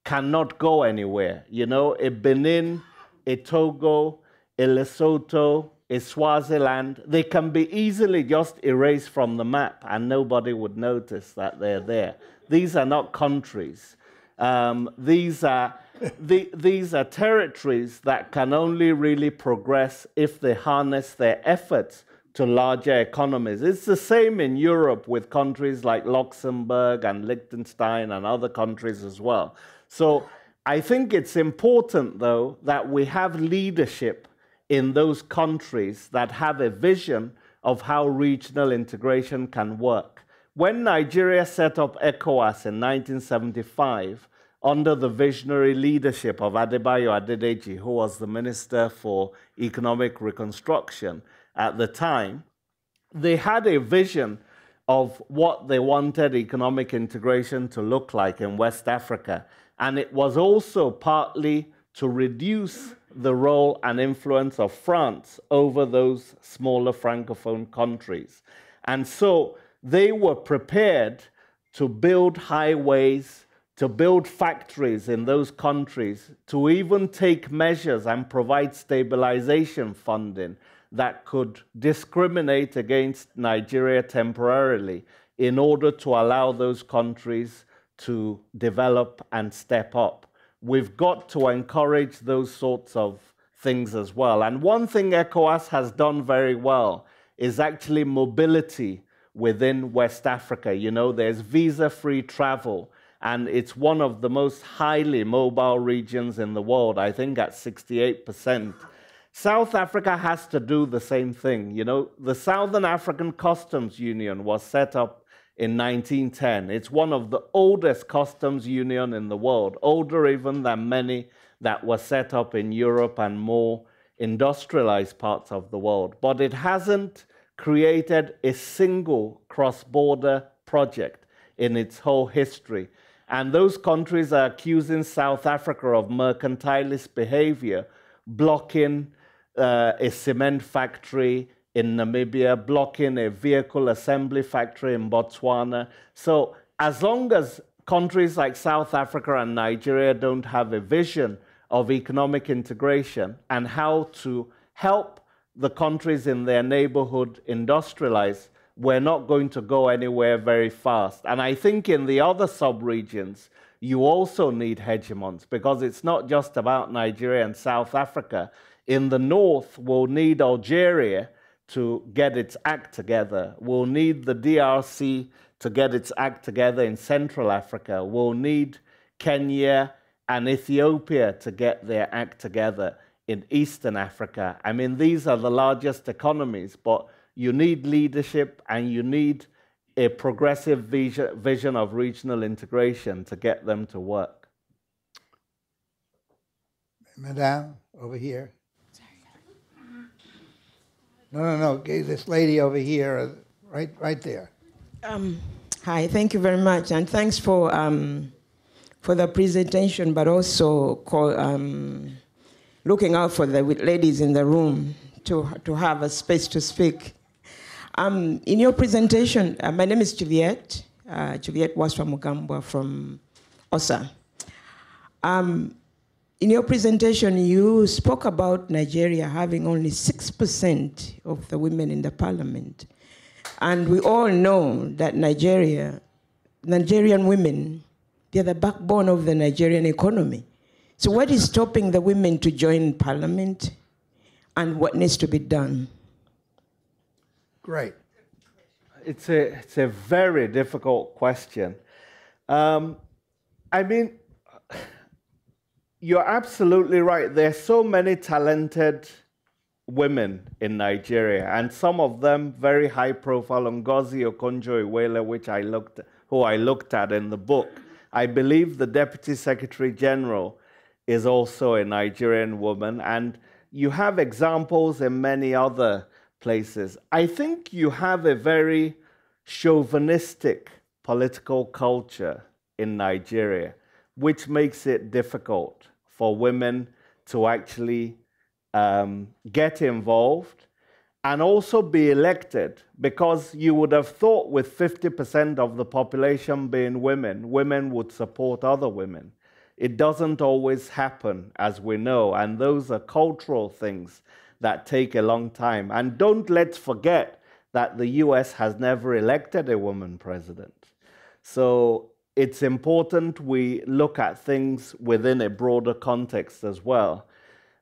cannot go anywhere. You know, a Benin, a Togo, a Lesotho, a Swaziland, they can be easily just erased from the map and nobody would notice that they're there. These are not countries. These are territories that can only really progress if they harness their efforts to larger economies. It's the same in Europe with countries like Luxembourg and Liechtenstein and other countries as well. So I think it's important, though, that we have leadership in those countries that have a vision of how regional integration can work. When Nigeria set up ECOWAS in 1975, under the visionary leadership of Adekeye Adebajo, who was the Minister for Economic Reconstruction at the time, they had a vision of what they wanted economic integration to look like in West Africa. And it was also partly to reduce the role and influence of France over those smaller Francophone countries. And so they were prepared to build highways, to build factories in those countries, to even take measures and provide stabilization funding that could discriminate against Nigeria temporarily in order to allow those countries to develop and step up. We've got to encourage those sorts of things as well. And one thing ECOWAS has done very well is actually mobility within West Africa. You know, there's visa-free travel, and it's one of the most highly mobile regions in the world, I think at 68%. South Africa has to do the same thing. You know, the Southern African Customs Union was set up in 1910. It's one of the oldest customs unions in the world, older even than many that were set up in Europe and more industrialized parts of the world. But it hasn't created a single cross-border project in its whole history. And those countries are accusing South Africa of mercantilist behavior, blocking a cement factory in Namibia, blocking a vehicle assembly factory in Botswana. So as long as countries like South Africa and Nigeria don't have a vision of economic integration and how to help the countries in their neighborhood industrialize, we're not going to go anywhere very fast. And I think in the other sub-regions, you also need hegemons, because it's not just about Nigeria and South Africa. In the north, we'll need Algeria to get its act together. We'll need the DRC to get its act together in Central Africa. We'll need Kenya and Ethiopia to get their act together in Eastern Africa. I mean, these are the largest economies, but you need leadership and you need a progressive vision of regional integration to get them to work. Madame, over here. No. This lady over here, right there. Hi, thank you very much, and thanks for the presentation, but also looking out for the ladies in the room to have a space to speak. In your presentation, my name is Juliet. Juliet was from Mugambwa, from Osa. In your presentation, you spoke about Nigeria having only 6% of the women in the parliament. And we all know that Nigerian women, they're the backbone of the Nigerian economy. So what is stopping the women to join parliament, and what needs to be done? Great. It's a very difficult question. I mean, you're absolutely right. There's so many talented women in Nigeria, and some of them very high profile. Ngozi Okonjo-Iweala, who I looked at in the book. I believe the Deputy Secretary General is also a Nigerian woman, and you have examples in many other places. I think you have a very chauvinistic political culture in Nigeria, which makes it difficult for women to actually get involved and also be elected, because you would have thought with 50% of the population being women, women would support other women. It doesn't always happen, as we know, and those are cultural things that take a long time. And let's forget that the US has never elected a woman president. So it's important we look at things within a broader context as well.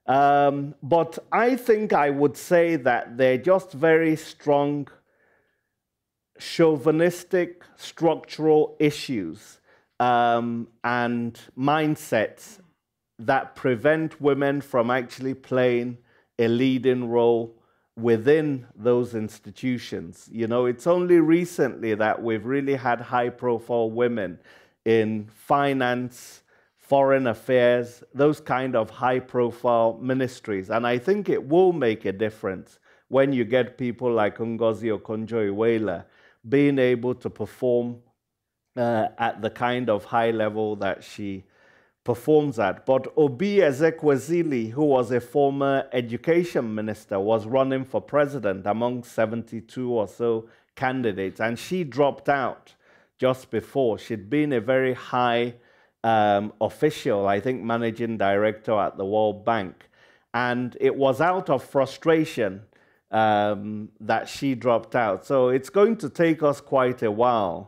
But I think I would say that they're just very strong chauvinistic structural issues and mindsets that prevent women from actually playing a leading role within those institutions. You know, it's only recently that we've really had high-profile women in finance, foreign affairs, those kind of high-profile ministries. And I think it will make a difference when you get people like Ngozi Okonjo-Iweala being able to perform at the kind of high level that she performs at. But Obi Ezekwesili, who was a former education minister, was running for president among 72 or so candidates, and she dropped out just before. She'd been a very high official, I think managing director at the World Bank, and it was out of frustration that she dropped out. So it's going to take us quite a while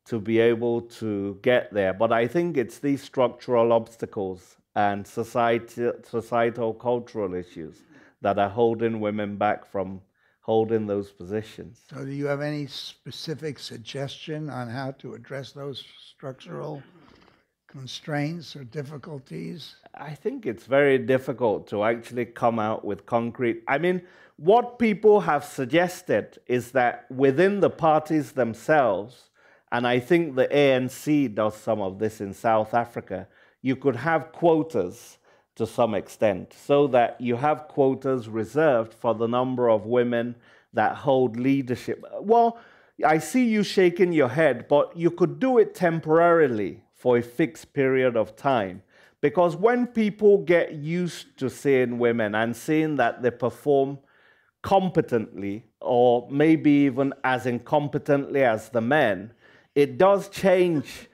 to be able to get there. But I think it's these structural obstacles and societal cultural issues that are holding women back from holding those positions. So do you have any specific suggestion on how to address those structural constraints or difficulties? I think it's very difficult to actually come out with concrete. I mean, what people have suggested is that within the parties themselves, and I think the ANC does some of this in South Africa, you could have quotas to some extent, so that you have quotas reserved for the number of women that hold leadership. Well, I see you shaking your head, but you could do it temporarily for a fixed period of time. Because when people get used to seeing women and seeing that they perform competently, or maybe even as incompetently as the men, it does change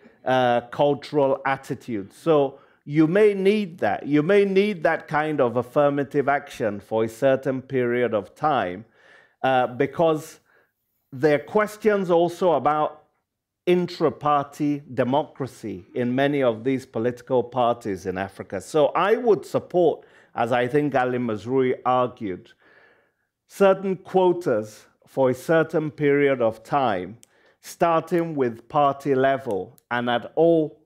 cultural attitudes. So you may need that. You may need that kind of affirmative action for a certain period of time because there are questions also about intra-party democracy in many of these political parties in Africa. So I would support, as I think Ali Mazrui argued, certain quotas for a certain period of time, starting with party level and at all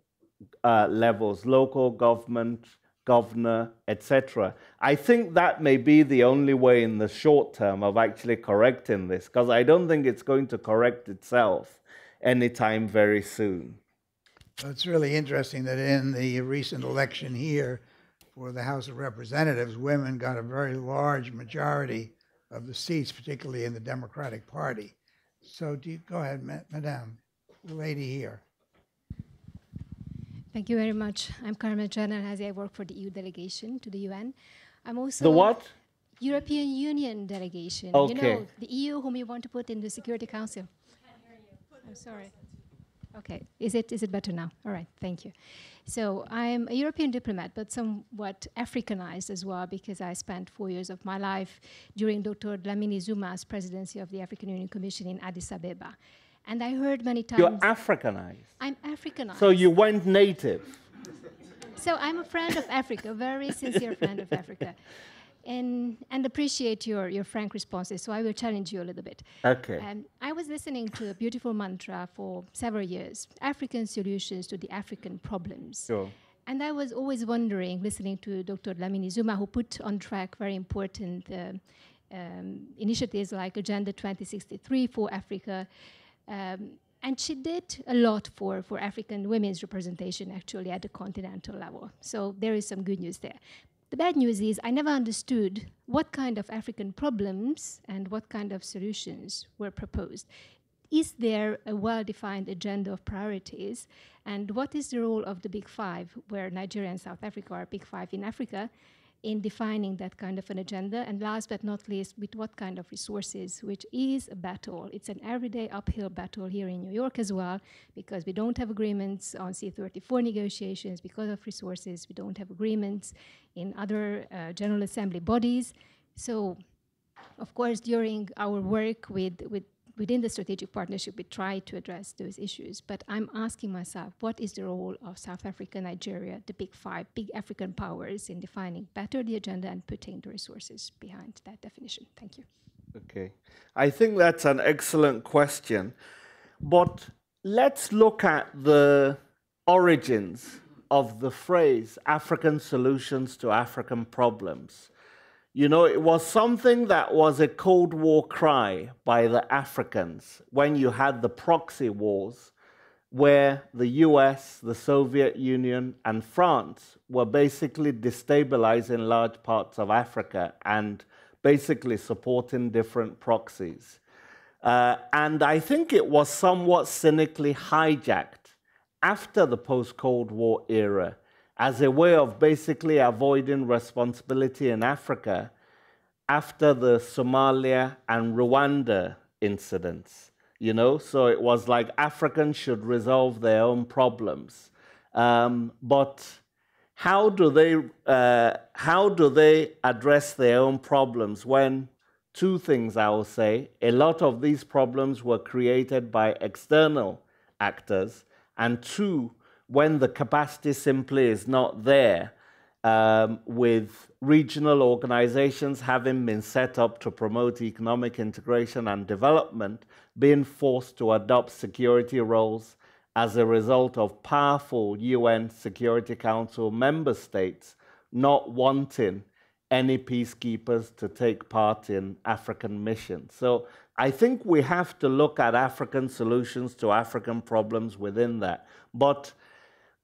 levels, local government, governor, etc. I think that may be the only way in the short term of actually correcting this, because I don't think it's going to correct itself anytime very soon. It's really interesting that in the recent election here for the House of Representatives, women got a very large majority of the seats, particularly in the Democratic Party. So go ahead, Madame, the lady here. Thank you very much. I'm Carmen Janarhazi. I work for the EU delegation to the UN. I'm also the what? European Union delegation. Okay. You know, the EU whom you want to put in the Security Council. I'm sorry. Okay, is it better now? All right, thank you. So I'm a European diplomat, but somewhat Africanized as well, because I spent 4 years of my life during Dr. Dlamini Zuma's presidency of the African Union Commission in Addis Ababa. And I heard many times... You're Africanized? I'm Africanized. So you went native? So I'm a friend of Africa, a very sincere friend of Africa. And appreciate your frank responses, so I will challenge you a little bit. Okay. I was listening to a beautiful mantra for several years, African solutions to the African problems. Sure. And I was always wondering, listening to Dr. Dlamini Zuma, who put on track very important initiatives like Agenda 2063 for Africa, and she did a lot for African women's representation, actually, at the continental level. So there is some good news there. The bad news is I never understood what kind of African problems and what kind of solutions were proposed. Is there a well-defined agenda of priorities? And what is the role of the Big Five, where Nigeria and South Africa are Big Five in Africa, in defining that kind of an agenda? And last but not least, with what kind of resources, which is a battle. It's an everyday uphill battle here in New York as well, because we don't have agreements on C-34 negotiations because of resources. We don't have agreements in other General Assembly bodies. So, of course, during our work within the strategic partnership, we try to address those issues. But I'm asking myself, what is the role of South Africa, Nigeria, the Big Five, big African powers, in defining better the agenda and putting the resources behind that definition? Thank you. Okay. I think that's an excellent question. But let's look at the origins of the phrase African solutions to African problems. You know, it was something that was a Cold War cry by the Africans when you had the proxy wars where the US, the Soviet Union, and France were basically destabilizing large parts of Africa and basically supporting different proxies. And I think it was somewhat cynically hijacked after the post-Cold War era as a way of basically avoiding responsibility in Africa after the Somalia and Rwanda incidents, you know? So it was like Africans should resolve their own problems. But how do they address their own problems when, two things I will say, a lot of these problems were created by external actors, and two, when the capacity simply is not there, with regional organizations having been set up to promote economic integration and development, being forced to adopt security roles as a result of powerful UN Security Council member states not wanting any peacekeepers to take part in African missions. So I think we have to look at African solutions to African problems within that. But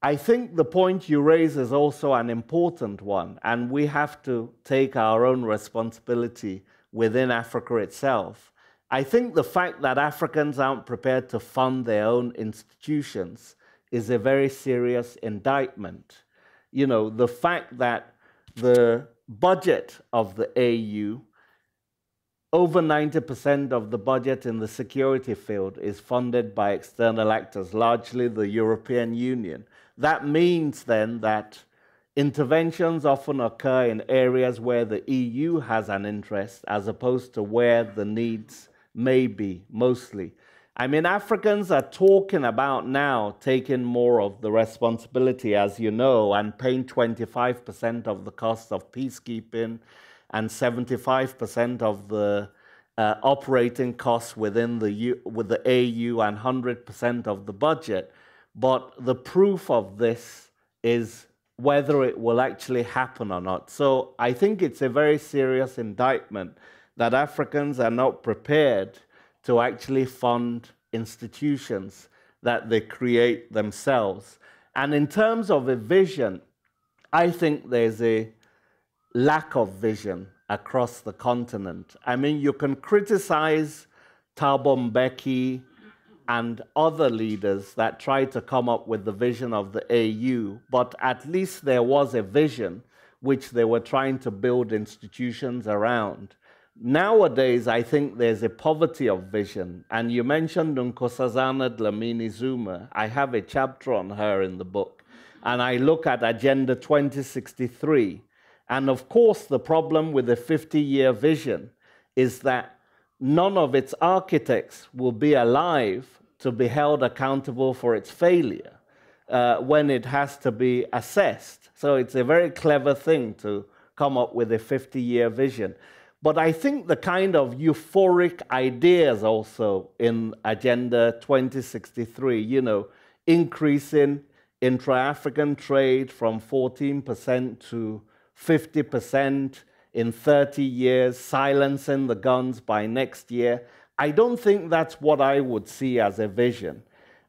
I think the point you raise is also an important one, and we have to take our own responsibility within Africa itself. I think the fact that Africans aren't prepared to fund their own institutions is a very serious indictment. You know, the fact that the budget of the AU over 90% of the budget in the security field is funded by external actors, largely the European Union. That means then that interventions often occur in areas where the EU has an interest as opposed to where the needs may be, mostly. I mean, Africans are talking about now taking more of the responsibility, as you know, and paying 25% of the cost of peacekeeping and 75% of the operating costs within with the AU and 100% of the budget. But the proof of this is whether it will actually happen or not. So I think it's a very serious indictment that Africans are not prepared to actually fund institutions that they create themselves. And in terms of a vision, I think there's a lack of vision across the continent. I mean, you can criticize Thabo Mbeki and other leaders that tried to come up with the vision of the AU, but at least there was a vision which they were trying to build institutions around. Nowadays, I think there's a poverty of vision. And you mentioned Nkosazana Dlamini Zuma. I have a chapter on her in the book. And I look at Agenda 2063. And of course, the problem with a 50-year vision is that none of its architects will be alive to be held accountable for its failure when it has to be assessed. So it's a very clever thing to come up with a 50-year vision. But I think the kind of euphoric ideas also in Agenda 2063, you know, increasing intra-African trade from 14% to 50% in 30 years, silencing the guns by next year, I don't think that's what I would see as a vision.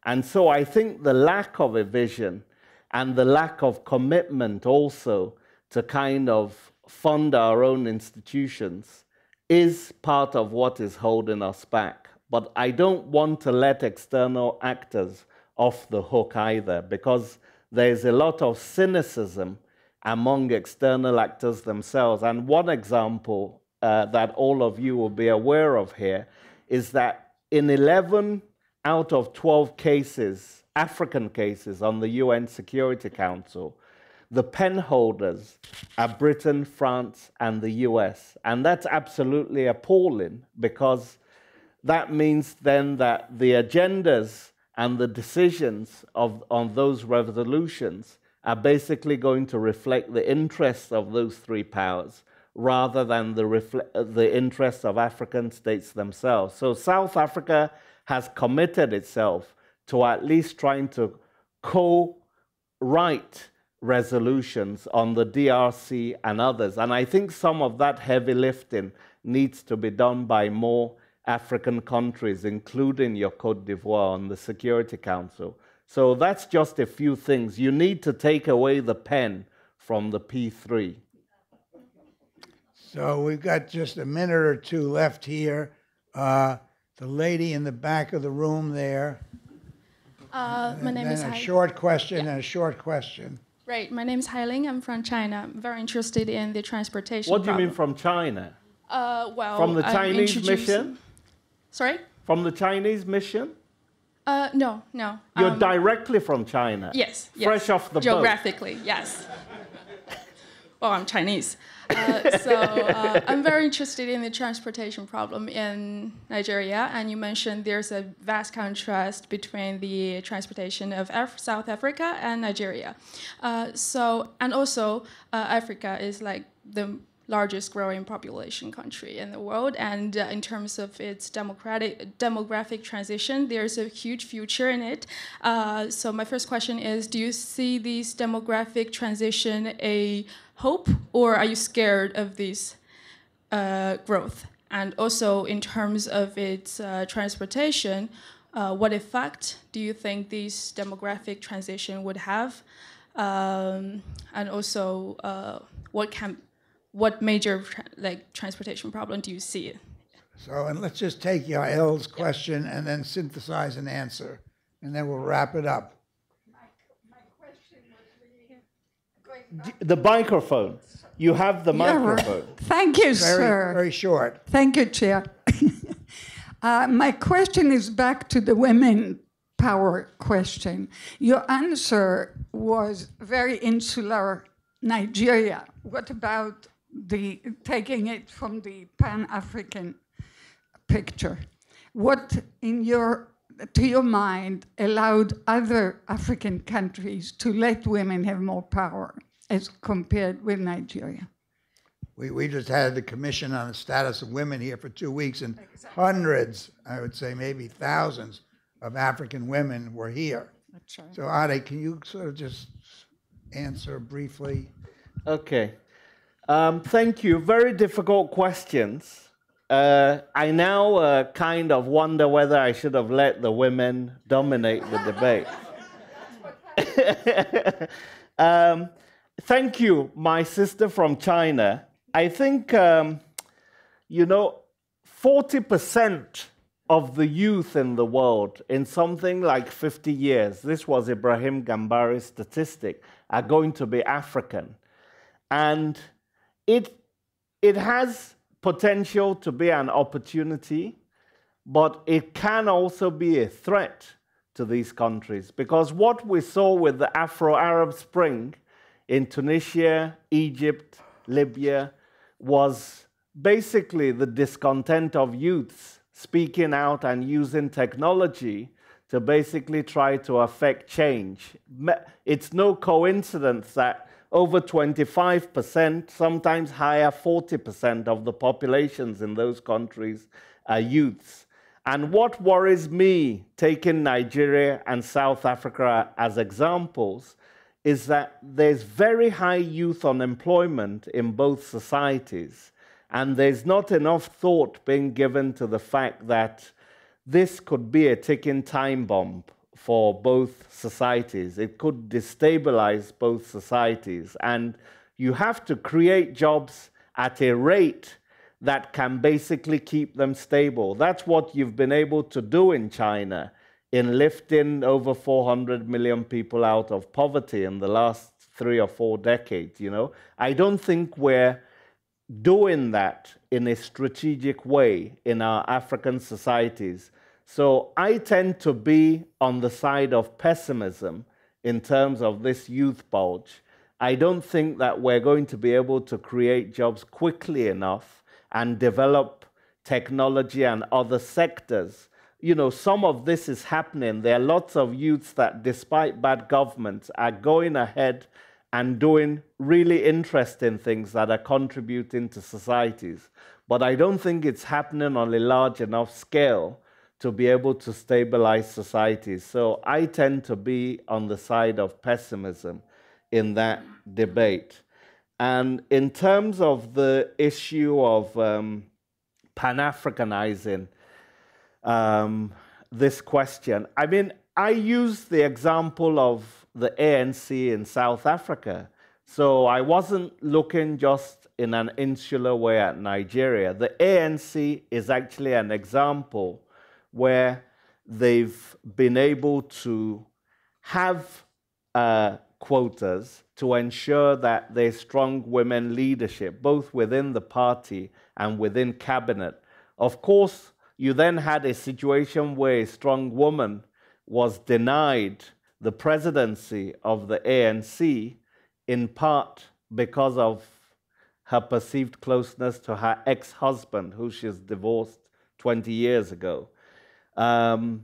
And so I think the lack of a vision and the lack of commitment also to kind of fund our own institutions is part of what is holding us back. But I don't want to let external actors off the hook either, because there's a lot of cynicism among external actors themselves. And one example that all of you will be aware of here is that in 11 out of 12 cases, African cases on the UN Security Council, the pen holders are Britain, France, and the US. And that's absolutely appalling, because that means then that the agendas and the decisions on those resolutions are basically going to reflect the interests of those three powers rather than the interests of African states themselves. So South Africa has committed itself to at least trying to co-write resolutions on the DRC and others. And I think some of that heavy lifting needs to be done by more African countries, including your Côte d'Ivoire on the Security Council. So that's just a few things. You need to take away the pen from the P3. So we've got just a minute or two left here. The lady in the back of the room there. My name is a Hai. short question and a short question. Right, my name is Hailing. I'm from China. I'm very interested in the transportation What do you problem. mean from China? Well, From the I'm Chinese introducing- mission? Sorry? From the Chinese mission? No. You're directly from China? Yes. Fresh off the boat? Geographically, yes. Well, I'm Chinese. So I'm very interested in the transportation problem in Nigeria, and you mentioned there's a vast contrast between the transportation of South Africa and Nigeria. And also Africa is like the largest growing population country in the world, and in terms of its demographic transition, there's a huge future in it. So my first question is, do you see this demographic transition a hope, or are you scared of this growth? And also in terms of its transportation, what effect do you think this demographic transition would have? And also what major transportation problem do you see? So, and let's just take Yael's question and then synthesize an answer, and then we'll wrap it up. The microphone. You have the microphone. Thank you, sir. Very short. Thank you, Chair. My question is back to the women power question. Your answer was very insular, Nigeria. What about taking it from the Pan-African picture? What, to your mind, allowed other African countries to let women have more power as compared with Nigeria? We just had the Commission on the Status of Women here for 2 weeks, and hundreds, I would say maybe thousands, of African women were here. That's right. So Ade, can you sort of just answer briefly? Okay. Thank you. Very difficult questions. I now kind of wonder whether I should have let the women dominate the debate. Thank you, my sister from China. I think, 40% of the youth in the world in something like 50 years, this was Ibrahim Gambari's statistic, are going to be African. And it has potential to be an opportunity, but it can also be a threat to these countries. Because what we saw with the Afro-Arab Spring in Tunisia, Egypt, Libya, was basically the discontent of youths speaking out and using technology to basically try to affect change. It's no coincidence that over 25%, sometimes higher, 40% of the populations in those countries are youths. And what worries me, taking Nigeria and South Africa as examples, is that there's very high youth unemployment in both societies. And there's not enough thought being given to the fact that this could be a ticking time bomb for both societies. It could destabilize both societies. And you have to create jobs at a rate that can basically keep them stable. That's what you've been able to do in China in lifting over 400 million people out of poverty in the last 3 or 4 decades. I don't think we're doing that in a strategic way in our African societies. So I tend to be on the side of pessimism in terms of this youth bulge. I don't think that we're going to be able to create jobs quickly enough and develop technology and other sectors. Some of this is happening. There are lots of youths that, despite bad governments, are going ahead and doing really interesting things that are contributing to societies. But I don't think it's happening on a large enough scale to be able to stabilize societies. So I tend to be on the side of pessimism in that debate. And in terms of the issue of Pan-Africanizing this question, I use the example of the ANC in South Africa. So I wasn't looking just in an insular way at Nigeria. The ANC is actually an example where they've been able to have quotas to ensure that there's strong women leadership, both within the party and within cabinet. Of course, you then had a situation where a strong woman was denied the presidency of the ANC, in part because of her perceived closeness to her ex-husband, who she's divorced 20 years ago. So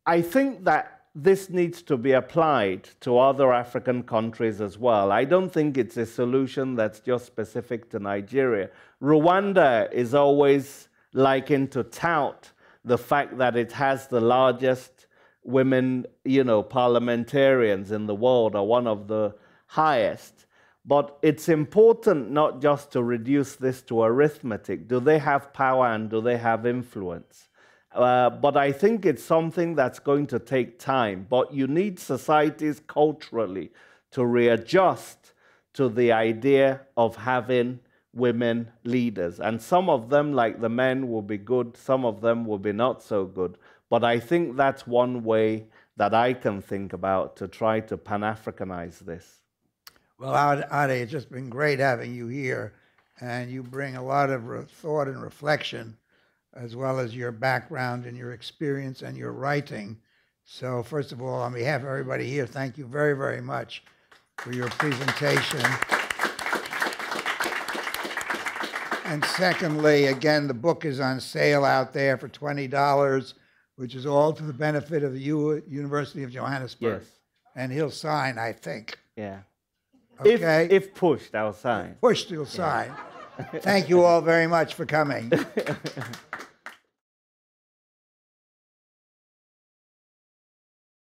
I think that this needs to be applied to other African countries as well. I don't think it's a solution that's just specific to Nigeria. Rwanda is always likened to tout the fact that it has the largest women, parliamentarians in the world, or one of the highest. But it's important not just to reduce this to arithmetic. Do they have power and do they have influence? But I think it's something that's going to take time. But you need societies culturally to readjust to the idea of having women leaders. And some of them, like the men, will be good. Some of them will be not so good. But I think that's one way that I can think about to try to Pan-Africanize this. Well, Ade, it's just been great having you here, and you bring a lot of thought and reflection, as well as your background and your experience and your writing. So first of all, on behalf of everybody here, thank you very, very much for your presentation. And secondly, again, the book is on sale out there for $20, which is all to the benefit of the University of Johannesburg. Yes. And he'll sign, I think. Yeah. Okay? If pushed, I'll sign. Pushed, he'll sign. Thank you all very much for coming.